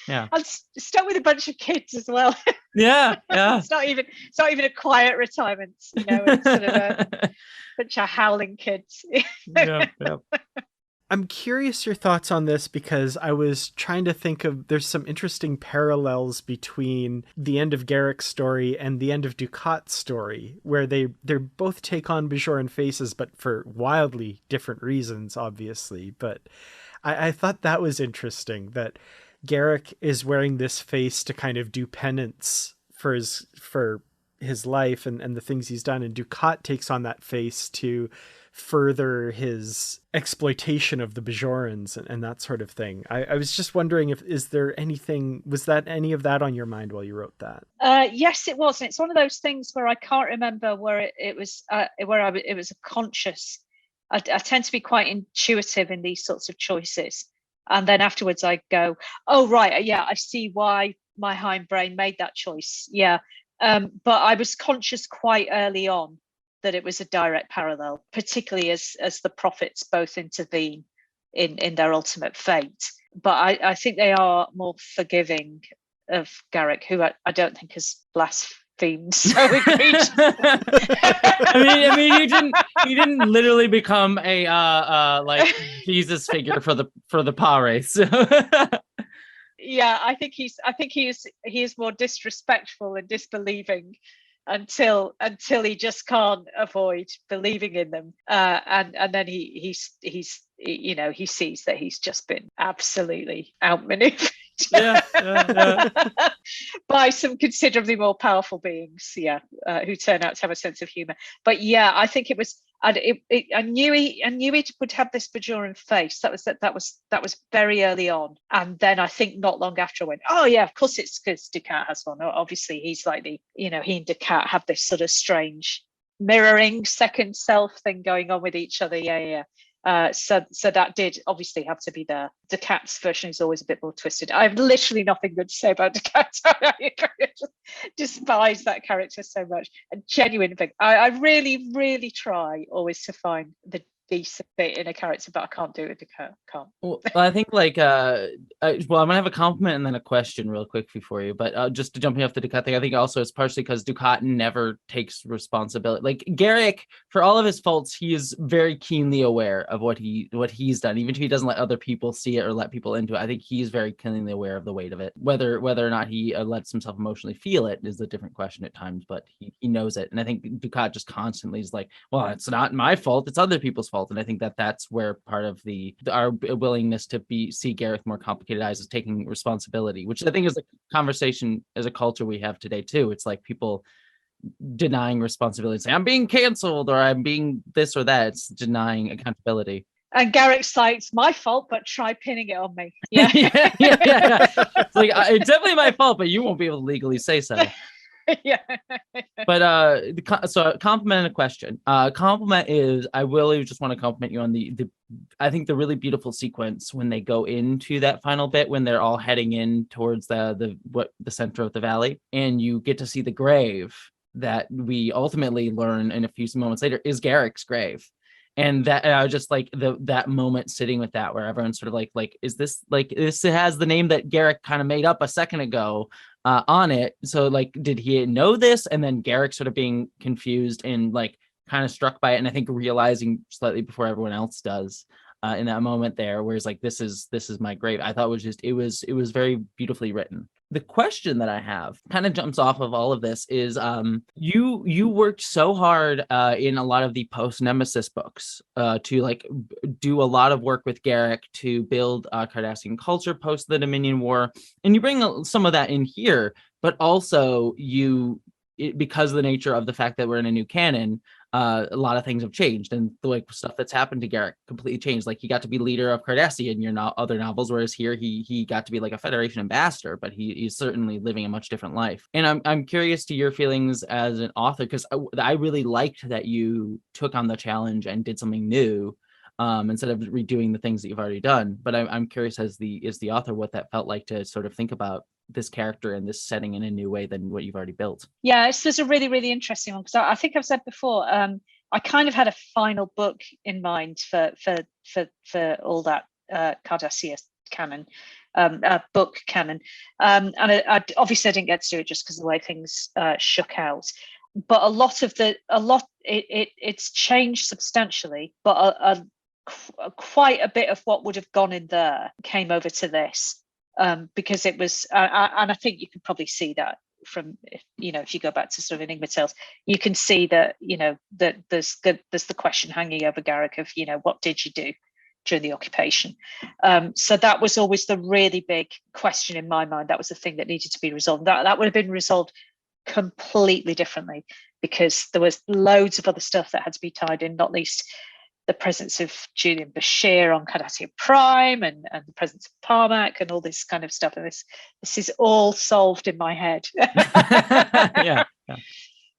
I'll start with a bunch of kids as well. Yeah. It's not even a quiet retirement. It's sort of a bunch of howling kids. Yeah. I'm curious your thoughts on this, because I was trying to think of, there's some interesting parallels between the end of Garrick's story and the end of Ducat's story, where they both take on Bajoran faces, but for wildly different reasons, obviously. But I thought that was interesting, that Garrick is wearing this face to kind of do penance for his life and the things he's done, and Ducat takes on that face to further his exploitation of the Bajorans and that sort of thing. I was just wondering was that any of that on your mind while you wrote that? Yes, it was. And it's one of those things where I can't remember where it was it was a conscious. I tend to be quite intuitive in these sorts of choices, and then afterwards I go, oh right, yeah, I see why my hindbrain made that choice. Yeah, but I was conscious quite early on that it was a direct parallel, particularly as the prophets both intervene in their ultimate fate. But I think they are more forgiving of Garrick, who I don't think has themed, so agreed. I mean, he didn't literally become a like Jesus figure for the paw race. Yeah, I think he is more disrespectful and disbelieving until he just can't avoid believing in them, and then he sees that he's just been absolutely outmaneuvered. By some considerably more powerful beings, who turn out to have a sense of humor. But I think it was, and I knew he would have this Bajoran face. That was very early on, and then I think not long after I went, oh yeah, of course it's because Dukat has one. Obviously, he's like he and Dukat have this sort of strange mirroring second self thing going on with each other. So that did obviously have to be there. Ducat's version is always a bit more twisted. I have literally nothing good to say about Ducat. I just despise that character so much. A genuine thing. I really, really try always to find the decent bit in a character, but I can't do it with Ducat. Can't. Well, I think I'm gonna have a compliment and then a question real quick before you, but just to jumping off the Ducat thing, I think also it's partially because Ducat never takes responsibility. Like Garrick, for all of his faults, he is very keenly aware of what he's done, even if he doesn't let other people see it or let people into it. I think he's very keenly aware of the weight of it. Whether or not he lets himself emotionally feel it is a different question at times, but he knows it. And I think Ducat just constantly is like, well, it's not my fault, it's other people's fault. And I think that's where part of our willingness to see Gareth more complicated eyes is taking responsibility, which I think is a conversation as a culture we have today too. It's like people denying responsibility, saying I'm being canceled or I'm being this or that. It's denying accountability. And Garrick's like, it's my fault, but try pinning it on me. Yeah. It's like it's definitely my fault, but you won't be able to legally say so. Yeah. But so compliment and a question. Compliment is, I really just want to compliment you on the I think the really beautiful sequence when they go into that final bit when they're all heading in towards the center of the valley, and you get to see the grave that we ultimately learn in a few moments later is Garrick's grave. And that I was just like that moment sitting with that where everyone's sort of like is this has the name that Garrick kind of made up a second ago on it. So like, did he know this? And then Garrick sort of being confused and like kind of struck by it. And I think realizing slightly before everyone else does in that moment there, where it's like, this is my grave. I thought it was very beautifully written. The question that I have kind of jumps off of all of this is you worked so hard in a lot of the post-Nemesis books to like do a lot of work with Garrick to build Cardassian culture post the Dominion War, and you bring some of that in here, but also because of the nature of the fact that we're in a new canon, a lot of things have changed, and the like stuff that's happened to Garrick completely changed. Like he got to be leader of Cardassian in your other novels, whereas here he got to be like a Federation ambassador, but he's certainly living a much different life. And I'm curious to your feelings as an author, because I really liked that you took on the challenge and did something new instead of redoing the things that you've already done. But I'm curious as the author what that felt like to sort of think about this character and this setting in a new way than what you've already built. Yeah, this is a really, really interesting one, because I think I've said before, I kind of had a final book in mind for all that Cardassian canon, book canon, and I obviously I didn't get to do it just because of the way things shook out. But it's changed substantially, but quite a bit of what would have gone in there came over to this. Because it was, and I think you can probably see that from, if you go back to sort of Enigma Tales, you can see that, that there's the question hanging over Garrick of, what did you do during the occupation? So that was always the really big question in my mind. That was the thing that needed to be resolved. That would have been resolved completely differently, because there was loads of other stuff that had to be tied in, not least the presence of Julian Bashir on Cardassian Prime and the presence of Parmack and all this kind of stuff. And this is all solved in my head. Yeah.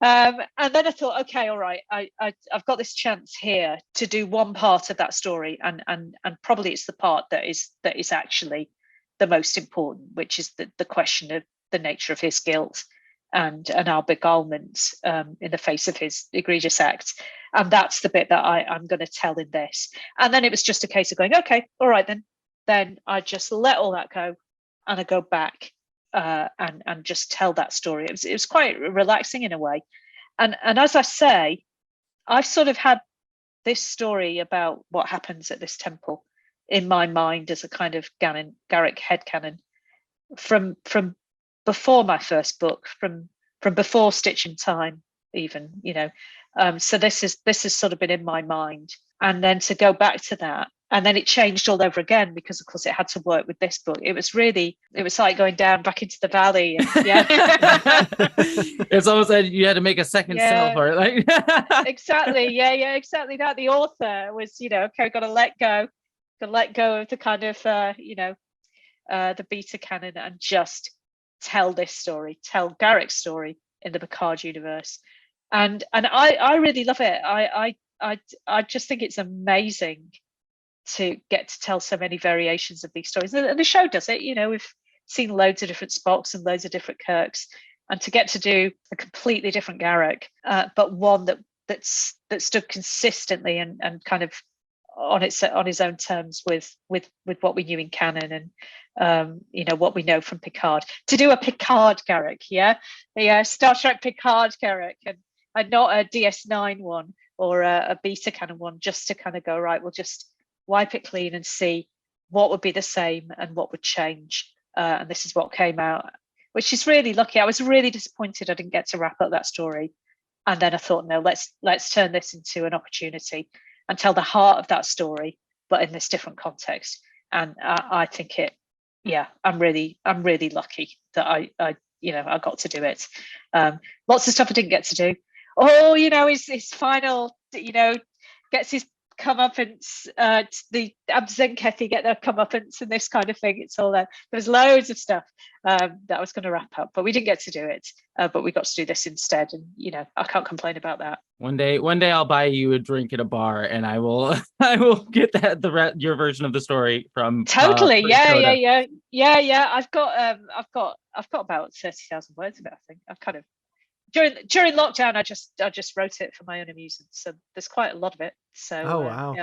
And then I thought, okay, all right, I've got this chance here to do one part of that story, and probably it's the part that is actually the most important, which is the question of the nature of his guilt and our beguilement in the face of his egregious acts. And that's the bit that I'm going to tell in this. And then it was just a case of going, okay, all right, then I just let all that go, and I go back and just tell that story. It was quite relaxing in a way. And as I say, I've sort of had this story about what happens at this temple in my mind as a kind of Garrick headcanon from before my first book, from before Stitch in Time, even, you know. So this has sort of been in my mind, and then to go back to that, and then it changed all over again because, of course, it had to work with this book. It was like going down back into the valley. And, yeah, it's almost like you had to make a second self, or like exactly, yeah, exactly that. The author was, you know, okay, got to let go of the kind of the beta canon and just tell this story, tell Garrick's story in the Picard universe, and I really love it. I just think it's amazing to get to tell so many variations of these stories, and the show does it. You know, we've seen loads of different Spocks and loads of different Kirks, and to get to do a completely different Garrick, but one that stood consistently and kind of on his own terms with what we knew in canon, and you know, what we know from Picard. To do a Picard Garrick, Star Trek Picard Garrick, and not a DS9 one or a beta canon one, just to kind of go, right, we'll just wipe it clean and see what would be the same and what would change. And this is what came out, which is really lucky. I was really disappointed I didn't get to wrap up that story. And then I thought, no, let's turn this into an opportunity and tell the heart of that story, but in this different context. And I think I'm really lucky that I got to do it. Lots of stuff I didn't get to do. Oh, you know, his final, you know, gets his comeuppance, the Abzenkethi get their comeuppance and this kind of thing. It's all there. There's loads of stuff that I was going to wrap up, but we didn't get to do it. But we got to do this instead, and you know, I can't complain about that. One day I'll buy you a drink at a bar, and I will get your version of the story from totally. Yeah. I've got about 30,000 words of it. I think I've kind of during lockdown, I just wrote it for my own amusement. So there's quite a lot of it. So wow.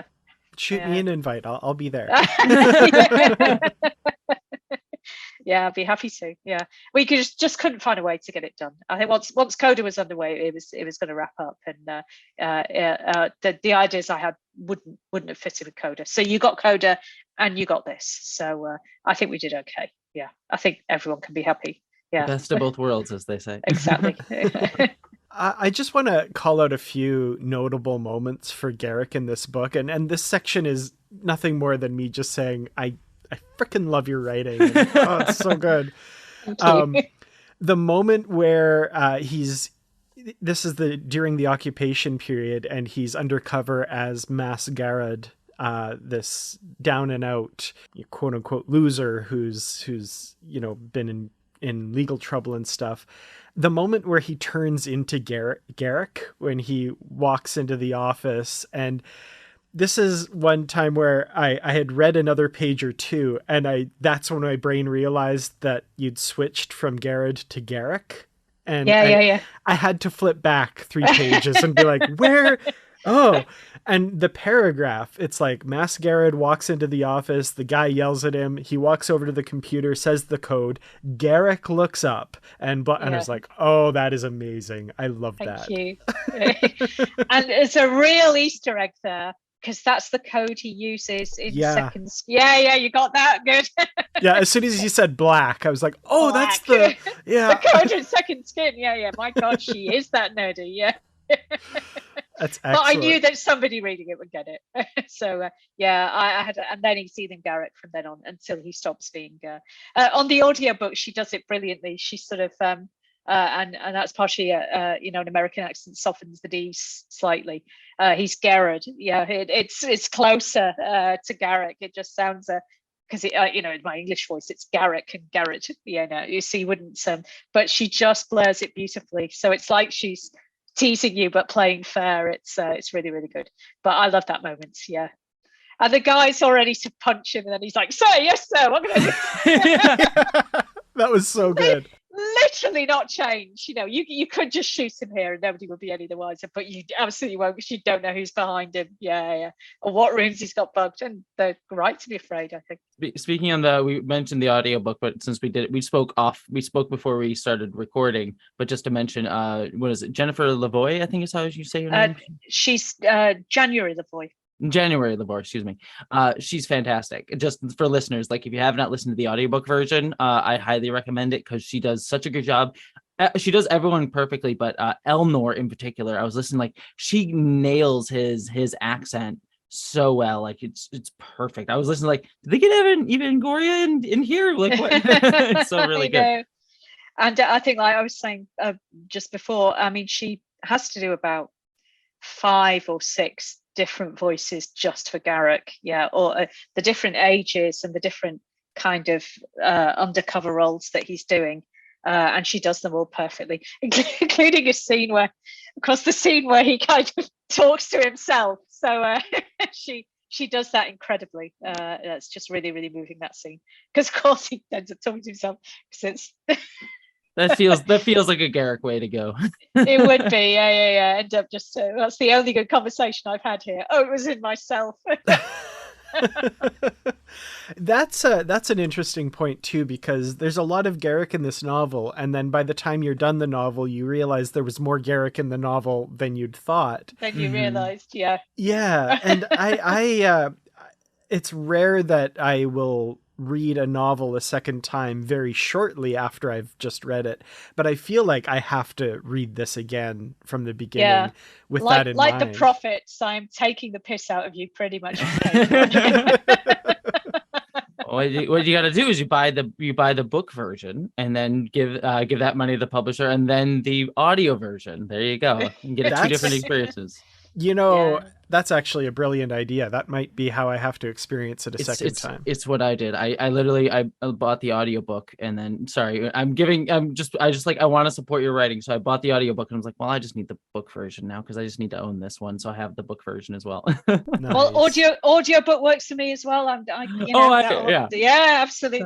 Shoot me an invite. I'll be there. Yeah, I'd be happy to. Yeah, we just couldn't find a way to get it done. I think once Coda was underway, it was going to wrap up, and the ideas I had wouldn't have fitted with Coda. So you got Coda, and you got this. So I think we did okay. Yeah, I think everyone can be happy. Yeah, best of both worlds, as they say. Exactly. I just want to call out a few notable moments for Garrick in this book, and this section is nothing more than me just saying I freaking love your writing. And, it's so good. The moment where this is during the occupation period, and he's undercover as Mas Garad, this down and out quote unquote loser who's you know been in legal trouble and stuff. The moment where he turns into Garrick when he walks into the office, and this is one time where I had read another page or two, and that's when my brain realized that you'd switched from Garrod to Garrick. And I had to flip back 3 pages and be like, where? Oh, and the paragraph, it's like Mas Garrod walks into the office. The guy yells at him. He walks over to the computer, says the code. Garrick looks up, and I was like, oh, that is amazing. I love that. Thank you. And it's a real Easter egg there, because that's the code he uses in seconds. Yeah, you got that. Good. Yeah, as soon as he said black, I was like, oh, black. That's the code in Second Skin. Yeah. My God, she is that nerdy. Yeah. That's excellent. But I knew that somebody reading it would get it. So I had, and then he's Ethan Garrick from then on until he stops being. On the audiobook, she does it brilliantly. She sort of and that's partially an American accent softens the D slightly. He's Garrod. Yeah, it's closer to Garrick. It just sounds because in my English voice it's Garrick and Garrett. Yeah, no, you see, wouldn't but she just blurs it beautifully. So it's like she's teasing you but playing fair. It's really, really good. But I love that moment. Yeah. And the guy's all ready to punch him, and then he's like, "Sir, yes, sir. What can I do?" That was so good. literally not change. You could just shoot him here and nobody would be any the wiser, but you absolutely won't, because you don't know who's behind him. Yeah, or what rooms he's got bugged, and they're right to be afraid, I think. Speaking on we mentioned the audiobook, but since we spoke before we started recording, but just to mention, what is it, Jennifer Lavoie, I think is how you say her name. She's January Lavoie. January Lavoie, excuse me. She's fantastic. Just for listeners, like if you have not listened to the audiobook version, I highly recommend it, because she does such a good job. She does everyone perfectly, but Elnor in particular, I was listening, like she nails his accent so well. Like it's perfect. I was listening, like, did they get even Goria in here? Like what? It's so really good. And I think, like I was saying just before, I mean, she has to do about 5 or 6 different voices just for Garak, or the different ages and the different kind of undercover roles that he's doing, and she does them all perfectly, including a scene where he kind of talks to himself. So she does that incredibly. It's just really, really moving, that scene, because of course he ends up talking to himself, because it's that feels like a Garak way to go. It would be, yeah. End up just that's the only good conversation I've had here. Oh, it was in myself. That's an interesting point too, because there's a lot of Garak in this novel, and then by the time you're done the novel, you realize there was more Garak in the novel than you'd thought. Than you realized, yeah. Yeah, and I it's rare that I will read a novel a second time very shortly after I've just read it, but I feel like I have to read this again from the beginning with that in mind. Like the prophets, I'm taking the piss out of you pretty much. What you got to do is you buy the book version, and then give that money to the publisher, and then the audio version. There you go. You get 2 different experiences. That's actually a brilliant idea. That might be how I have to experience it a second time. It's what I did. I literally bought the audiobook, and then I want to support your writing. So I bought the audiobook, and I was like, well, I just need the book version now, because I just need to own this one. So I have the book version as well. Nice. Well, audiobook works for me as well. Absolutely.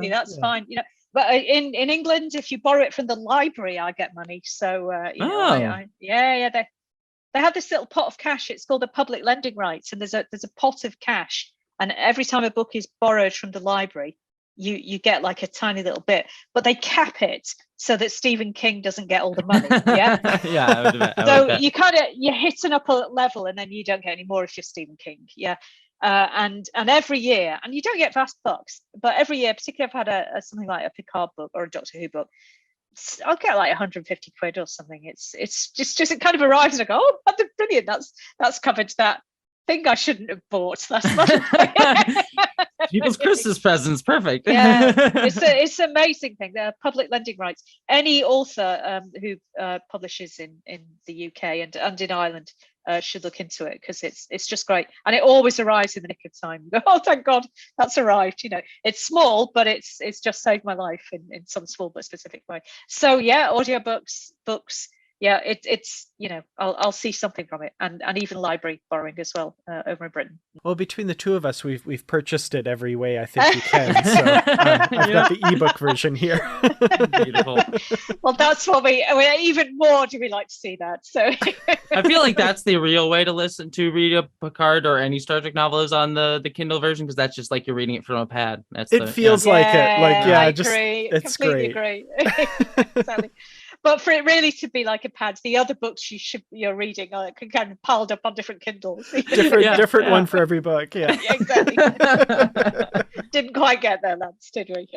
That's fine. But in England, if you borrow it from the library, I get money. So they have this little pot of cash. It's called a public lending rights, and there's a pot of cash, and every time a book is borrowed from the library, you get like a tiny little bit, but they cap it so that Stephen King doesn't get all the money. Yeah. So you hit an upper level, and then you don't get any more if you're Stephen King. Yeah. And every year, and you don't get vast bucks, but every year, particularly I've had something like a Picard book or a Doctor Who book, I'll get like 150 quid or something. It's just it kind of arrives, and I go, oh, that's brilliant. That's covered that thing I shouldn't have bought last month. People's Christmas presents, perfect. Yeah, it's an amazing thing. They're public lending rights. Any author who publishes in the UK and in Ireland should look into it, because it's just great, and it always arrives in the nick of time. Oh, thank God, that's arrived. It's small, but it's just saved my life in some small but specific way. So yeah, audiobooks, books. Yeah, it's I'll see something from it, and even library borrowing as well over in Britain. Well, between the two of us, we've purchased it every way I think we can. So I've got the ebook version here. Beautiful. Well, that's what even more do we like to see that. So I feel like that's the real way to read a Picard or any Star Trek novel is on the Kindle version, because that's just like you're reading it from a pad. It feels like it. Like I agree. It's completely great. Agree. Exactly. But for it really to be like a pad, the other books you're reading can kind of piled up on different Kindles. Different one for every book. Yeah. Exactly. Didn't quite get there, Lance, did we?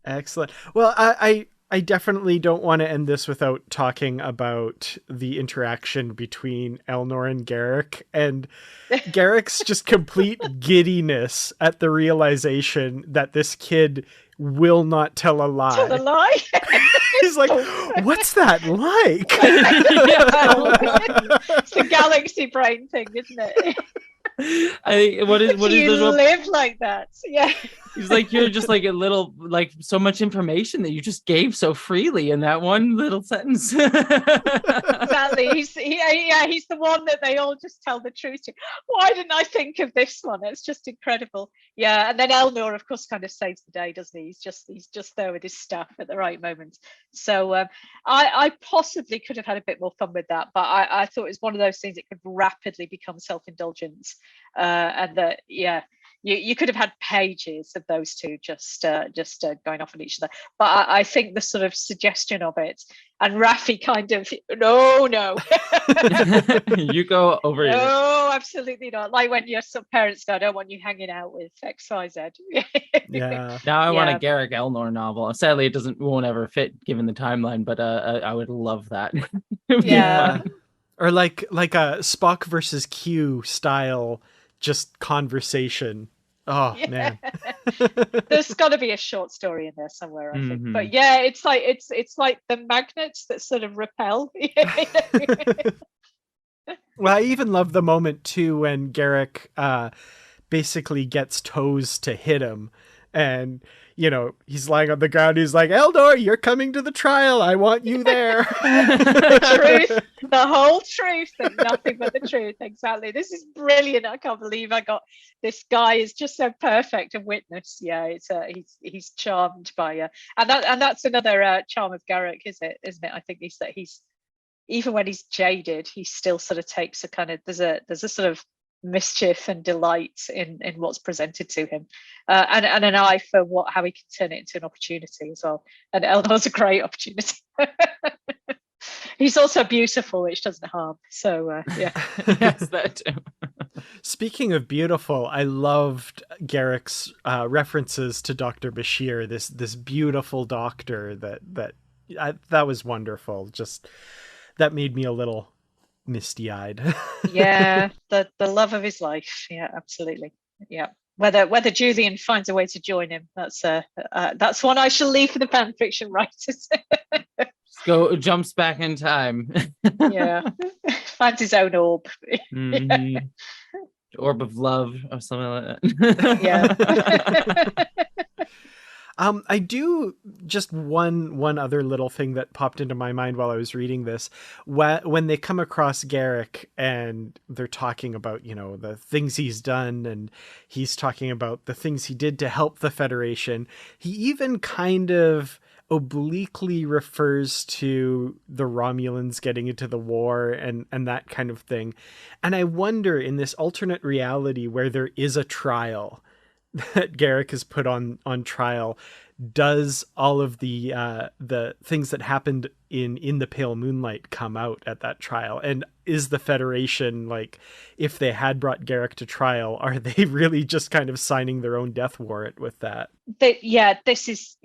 Excellent. Well, I definitely don't want to end this without talking about the interaction between Elnor and Garak, and Garak's just complete giddiness at the realization that this kid will not tell a lie. Tell a lie? He's like, what's that like? It's the galaxy brain thing, isn't it? What is you live like that? Yeah. He's like, you're just like a little, like so much information that you just gave so freely in that one little sentence. Exactly. he's the one that they all just tell the truth to. Why didn't I think of this one? It's just incredible. Yeah, and then Elnor, of course, kind of saves the day, doesn't he? He's just there with his staff at the right moment. So I possibly could have had a bit more fun with that, but I thought it was one of those things that could rapidly become self-indulgent, and that you could have had pages of those two just going off on each other. But I think the sort of suggestion of it, and Raffi kind of, no. You go over here. No, absolutely not. Like when your parents go, I don't want you hanging out with XYZ. Yeah. Now I want a Garrick Elnor novel. Sadly, it won't ever fit given the timeline, but I would love that. Yeah. Or like a Spock versus Q style, just conversation. Oh man. There's got to be a short story in there somewhere, I think. But yeah, it's like the magnets that sort of repel. Well, I even love the moment too when Garrick basically gets Toes to hit him, and he's lying on the ground. He's like, Elnor, you're coming to the trial. I want you there. The truth, the whole truth, and nothing but the truth. Exactly. This is brilliant. I can't believe I got this guy. Is just so perfect a witness. Yeah, it's he's charmed by and that's another charm of Garrick, isn't it? I think he's even when he's jaded, he still sort of takes a kind of there's a sort of mischief and delight in what's presented to him, and an eye for how he can turn it into an opportunity as well. And Elnor's a great opportunity. He's also beautiful, which doesn't harm. So yeah. Yes, that too. Speaking of beautiful, I loved Garrick's references to Dr. Bashir, this beautiful doctor that was wonderful. Just that made me a little misty-eyed. Yeah, the love of his life. Yeah, absolutely. Yeah. Whether Julian finds a way to join him, that's one I shall leave for the fan fiction writers. Jumps back in time. Yeah. Finds his own orb. Yeah. Orb of love or something like that. Yeah. I do just one other little thing that popped into my mind while I was reading this. When they come across Garrick and they're talking about, the things he's done, and he's talking about the things he did to help the Federation, he even kind of obliquely refers to the Romulans getting into the war and that kind of thing. And I wonder, in this alternate reality where there is a trial that Garrick is put on trial, does all of the things that happened in the Pale Moonlight come out at that trial? And is the Federation, like, if they had brought Garrick to trial, are they really just kind of signing their own death warrant with that? He's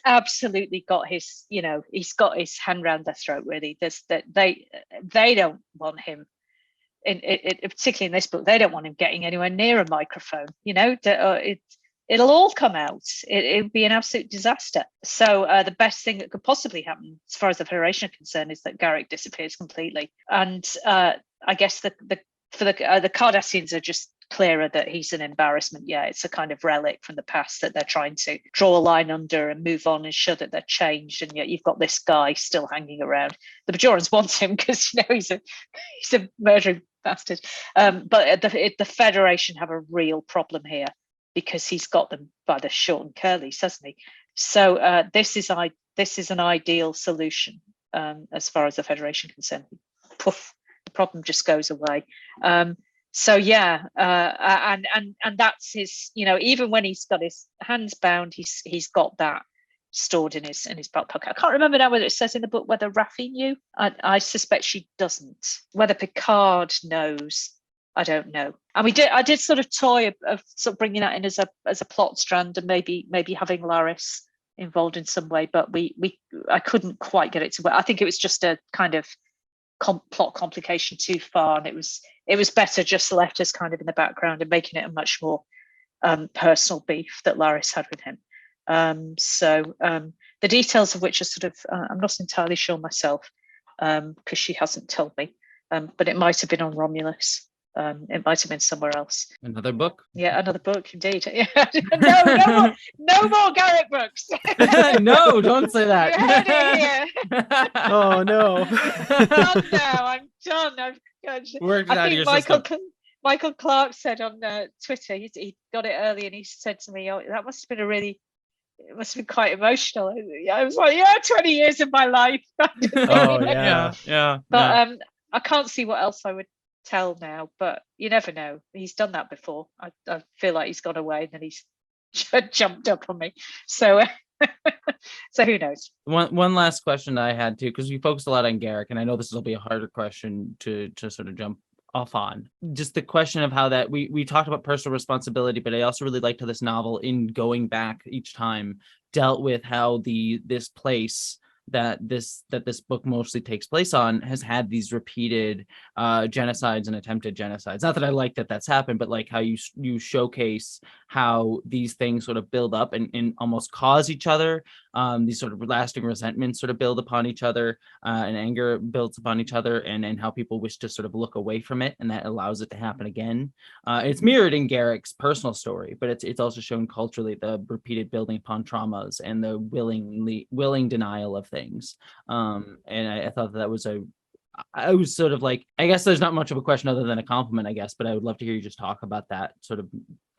absolutely got his, he's got his hand round their throat, really. They don't want him. Particularly in this book, they don't want him getting anywhere near a microphone. It'll all come out. It would be an absolute disaster. So the best thing that could possibly happen, as far as the Federation are concerned, is that Garrick disappears completely. And I guess the Cardassians are just clearer that he's an embarrassment. Yeah, it's a kind of relic from the past that they're trying to draw a line under and move on and show that they're changed. And yet you've got this guy still hanging around. The Bajorans want him because he's a murdering bastard. But the Federation have a real problem here, because he's got them by the short and curlies, hasn't he? So this is an ideal solution as far as the Federation is concerned. Poof, the problem just goes away. So yeah, and that's his. Even when he's got his hands bound, he's got that stored in his back pocket. I can't remember now whether it says in the book whether Raffi knew. I suspect she doesn't. Whether Picard knows, I don't know. And I did sort of toy of sort of bringing that in as a plot strand, and maybe having Laris involved in some way, but I couldn't quite get it to work. I think it was just a kind of plot complication too far, and it was better just left as kind of in the background and making it a much more personal beef that Laris had with him. So the details of which are sort of I'm not entirely sure myself, because she hasn't told me, but it might have been on Romulus. it might have been somewhere else. Another book? Yeah, another book, indeed. No more Garrett books. No, don't say that. You heard it here. Oh no. I'm done now. I'm done. Worked it out of your system. Michael Clark said on Twitter, he got it early, and he said to me, "Oh, that must have been it must have been quite emotional." I was like, "Yeah, 20 years of my life." Oh yeah. But I can't see what else I would tell now, but you never know. He's done that before. I feel like he's gone away and then he's jumped up on me. So so who knows? One last question I had too, because we focused a lot on Garrick, and I know this will be a harder question to sort of jump off on. Just the question of how that we talked about personal responsibility, but I also really liked how this novel, in going back each time, dealt with how this place that this book mostly takes place on has had these repeated genocides and attempted genocides. Not that I like that that's happened, but like how you showcase how these things sort of build up and almost cause each other. These sort of lasting resentments sort of build upon each other, and anger builds upon each other, and how people wish to sort of look away from it, and that allows it to happen again. It's mirrored in Garrick's personal story, but it's also shown culturally, the repeated building upon traumas and the willing denial of things. And I thought that was I was sort of like, I guess there's not much of a question other than a compliment, I guess, but I would love to hear you just talk about that sort of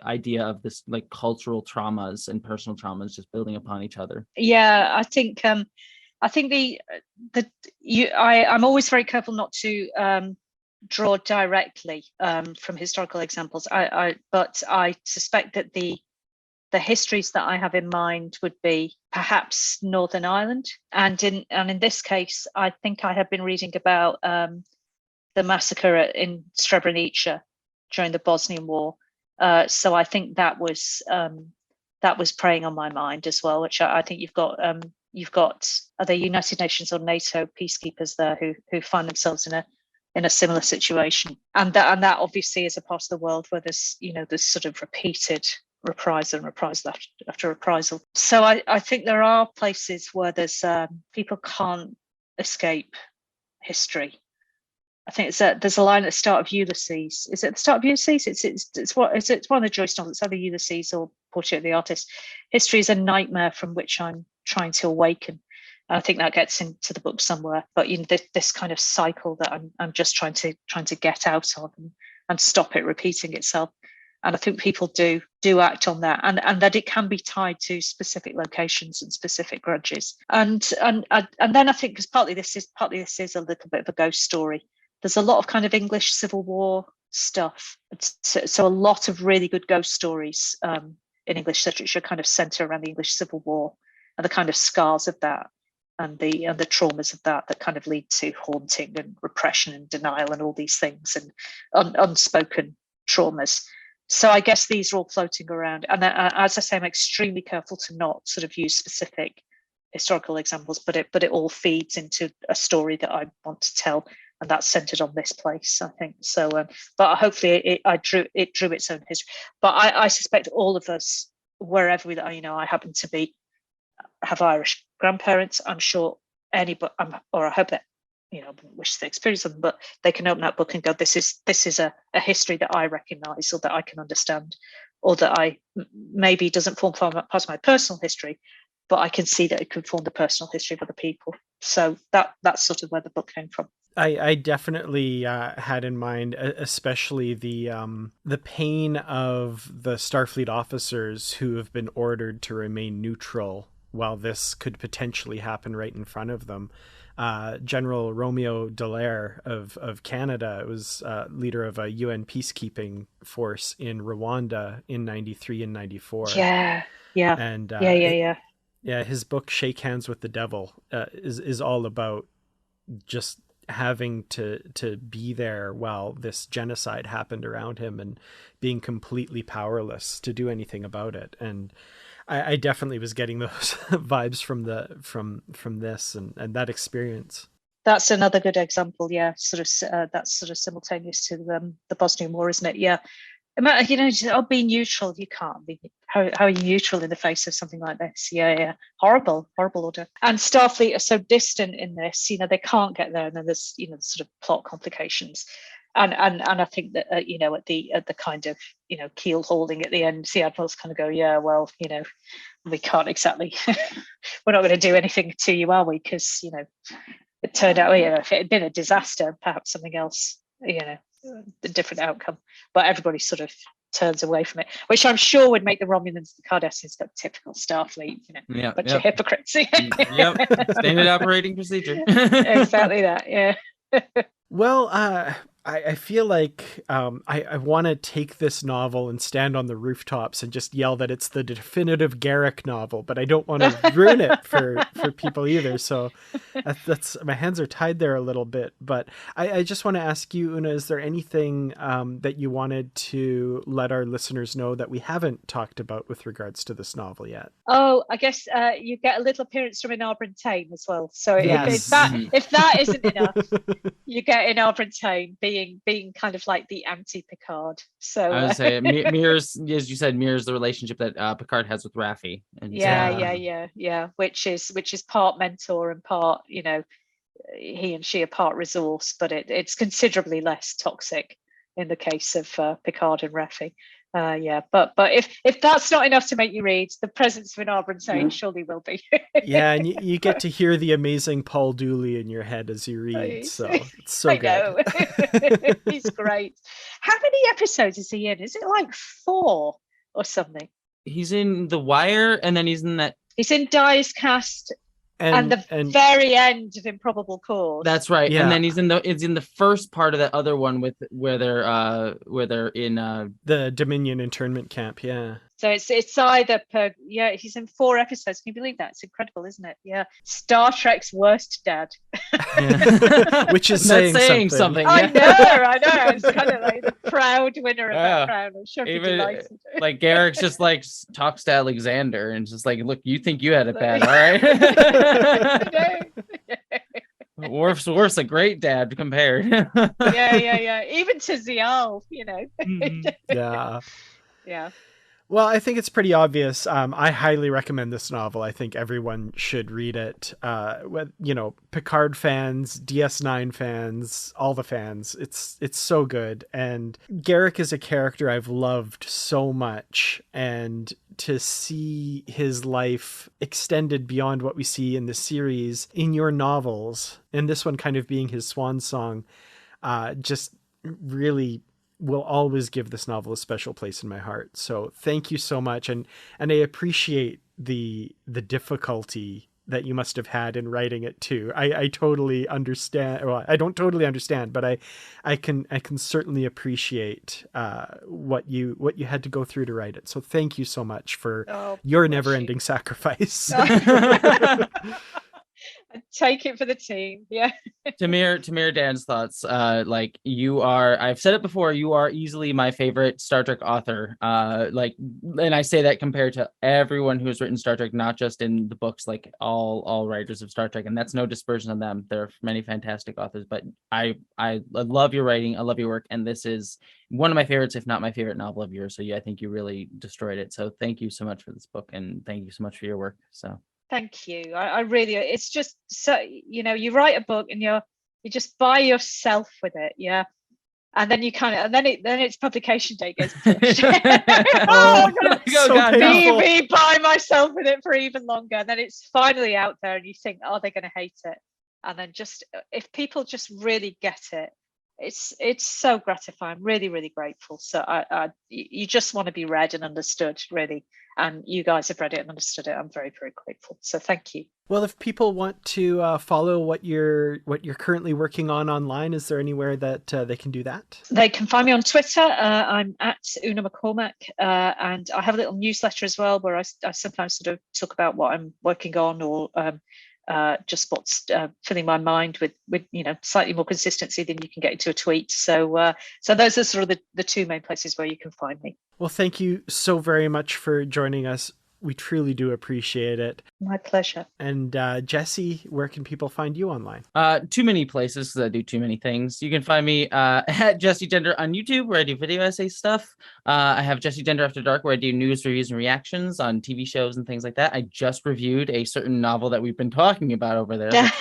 idea of this, like, cultural traumas and personal traumas just building upon each other. Yeah, I think I'm always very careful not to draw directly from historical examples. But I suspect that the histories that I have in mind would be perhaps Northern Ireland, and in this case, I think I have been reading about the massacre in Srebrenica during the Bosnian War. So I think that was preying on my mind as well. Which I think you've got the United Nations or NATO peacekeepers there who find themselves in a similar situation, and that obviously is a part of the world where there's sort of repeated reprisal and reprisal after reprisal. So I think there are places where there's people can't escape history. I think there's a line at the start of Ulysses. Is it at the start of Ulysses? It's one of the Joyce novels. It's either Ulysses or Portrait of the Artist. History is a nightmare from which I'm trying to awaken. And I think that gets into the book somewhere. But this kind of cycle that I'm just trying to get out of and stop it repeating itself. And I think people do act on that, and that it can be tied to specific locations and specific grudges. And then I think, because partly this is a little bit of a ghost story. There's a lot of kind of English Civil War stuff. So a lot of really good ghost stories in English literature kind of centre around the English Civil War and the kind of scars of that and the traumas of that kind of lead to haunting and repression and denial and all these things and unspoken traumas. So I guess these are all floating around. And as I say, I'm extremely careful to not sort of use specific historical examples, but it all feeds into a story that I want to tell, and that's centered on this place, I think. So, but hopefully it drew its own history. But I suspect all of us, wherever I happen to be, have Irish grandparents. I'm sure anybody, or I hope that, I wouldn't wish to experience them, but they can open that book and go, this is a history that I recognise or that I can understand, or that I maybe doesn't form part of my personal history, but I can see that it could form the personal history of other people. So that's sort of where the book came from. I definitely had in mind, especially the pain of the Starfleet officers who have been ordered to remain neutral while this could potentially happen right in front of them. General Romeo Dallaire of Canada was leader of a UN peacekeeping force in Rwanda in 93 and 94. Yeah. And his book Shake Hands with the Devil is all about just having to be there while this genocide happened around him and being completely powerless to do anything about it. And I definitely was getting those vibes from this and that experience. That's another good example. Yeah, that's sort of simultaneous to the Bosnian War, isn't it? Yeah, being neutral. You can't be. How are you neutral in the face of something like this? Yeah, horrible order. And Starfleet are so distant in this. They can't get there, and then there's sort of plot complications. And I think that at the kind of keel holding at the end, the admirals kind of go, yeah, well, we can't exactly, we're not going to do anything to you, are we? Because it turned out, if it had been a disaster, perhaps something else, a different outcome. But everybody sort of turns away from it, which I'm sure would make the Romulans, the Cardassians, look typical Starfleet, bunch of hypocrites. Standard operating procedure. Exactly that. Yeah. Well, I feel like I want to take this novel and stand on the rooftops and just yell that it's the definitive Garrick novel, but I don't want to ruin it for people either. So that's my hands are tied there a little bit. But I just want to ask you, Una, is there anything that you wanted to let our listeners know that we haven't talked about with regards to this novel yet? Oh, I guess you get a little appearance from Enlor Brentane as well. So yes. if that isn't enough, you get Enlor Brentane being kind of like the anti-Picard. So I would say mirrors, as you said, mirrors the relationship that Picard has with Raffi. And yeah, which is part mentor and part, he and she are part resource, but it's considerably less toxic in the case of Picard and Raffi. But if that's not enough to make you read, the presence of Enlor Brentane surely will be. Yeah, and you get to hear the amazing Paul Dooley in your head as you read, so it's so good. I know. He's great. How many episodes is he in? Is it like 4 or something? He's in The Wire, and then he's in Dye's Cast. And the very end of Improbable Cause. That's right. Yeah. And then it's in the first part of that other one where they're in the Dominion internment camp. Yeah. So it's either he's in 4 episodes. Can you believe that? It's incredible, isn't it? Yeah. Star Trek's worst dad. Yeah. Which is saying something. I know. It's kind of like the proud winner of that crown. I'm sure he'd be delighted. Like Garrick's just like talks to Alexander and just like, look, you think you had it bad, all right? Worf's a great dad compared. Yeah. Even to Zial, Yeah. Well, I think it's pretty obvious. I highly recommend this novel. I think everyone should read it. Picard fans, DS9 fans, all the fans. It's so good. And Garrick is a character I've loved so much. And to see his life extended beyond what we see in the series in your novels, and this one kind of being his swan song, just really will always give this novel a special place in my heart. So thank you so much. And I appreciate the difficulty that you must have had in writing it too. I totally understand. Well, I don't totally understand, but I can certainly appreciate what you had to go through to write it. So thank you so much for your never-ending sacrifice. Take it for the team. Yeah. Tamir, Dan's thoughts. I've said it before, you are easily my favorite Star Trek author. And I say that compared to everyone who has written Star Trek, not just in the books, like all writers of Star Trek. And that's no dispersion on them. There are many fantastic authors, but I love your writing. I love your work. And this is one of my favorites, if not my favorite novel of yours. So yeah, I think you really destroyed it. So thank you so much for this book. And thank you so much for your work. So. Thank you. I really, it's just so, you write a book and you just by yourself with it. Yeah. And then then its publication date gets pushed. Be by myself with it for even longer. And then it's finally out there and you think, oh, they're going to hate it. And then just, if people just really get it, it's so gratifying. Really, really grateful. So you just want to be read and understood, really. And you guys have read it and understood it. I'm very, very grateful. So thank you. Well, if people want to follow what you're currently working on online, is there anywhere that they can do that? They can find me on Twitter. I'm at Una McCormack, and I have a little newsletter as well where I sometimes sort of talk about what I'm working on or just what's filling my mind with slightly more consistency than you can get into a tweet. So those are sort of the 2 main places where you can find me. Well, thank you so very much for joining us. We truly do appreciate it. My pleasure. And Jessie, where can people find you online? Too many places because I do too many things. You can find me at Jessie Gender on YouTube, where I do video essay stuff. I have Jessie Gender After Dark, where I do news, reviews, and reactions on TV shows and things like that. I just reviewed a certain novel that we've been talking about over there.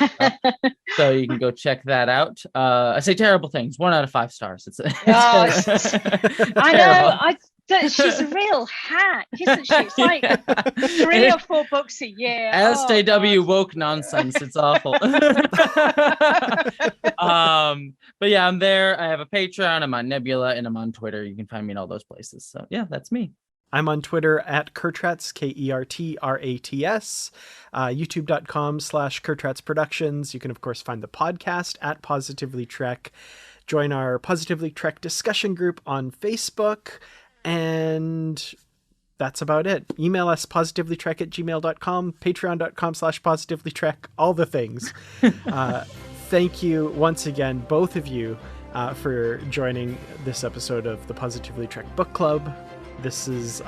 So you can go check that out. I say terrible things. 1 out of 5 stars. I know. She's a real hack, isn't she? It's like 3 or 4 books a year. SJW woke nonsense. It's awful. But yeah, I'm there. I have a Patreon. I'm on Nebula, and I'm on Twitter. You can find me in all those places. So yeah, that's me. I'm on Twitter at Kertrats, KERTRATS, youtube.com/Kertrats Productions. You can, of course, find the podcast at Positively Trek. Join our Positively Trek discussion group on Facebook. And that's about it. Email us positivelytrek@gmail.com, patreon.com/positivelytrek, all the things. Thank you once again, both of you, for joining this episode of the Positively Trek Book Club. This is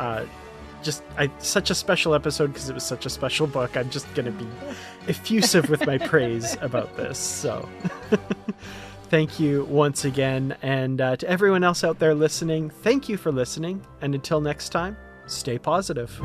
such a special episode because it was such a special book. I'm just going to be effusive with my praise about this. So thank you once again. And to everyone else out there listening, thank you for listening. And until next time, stay positive.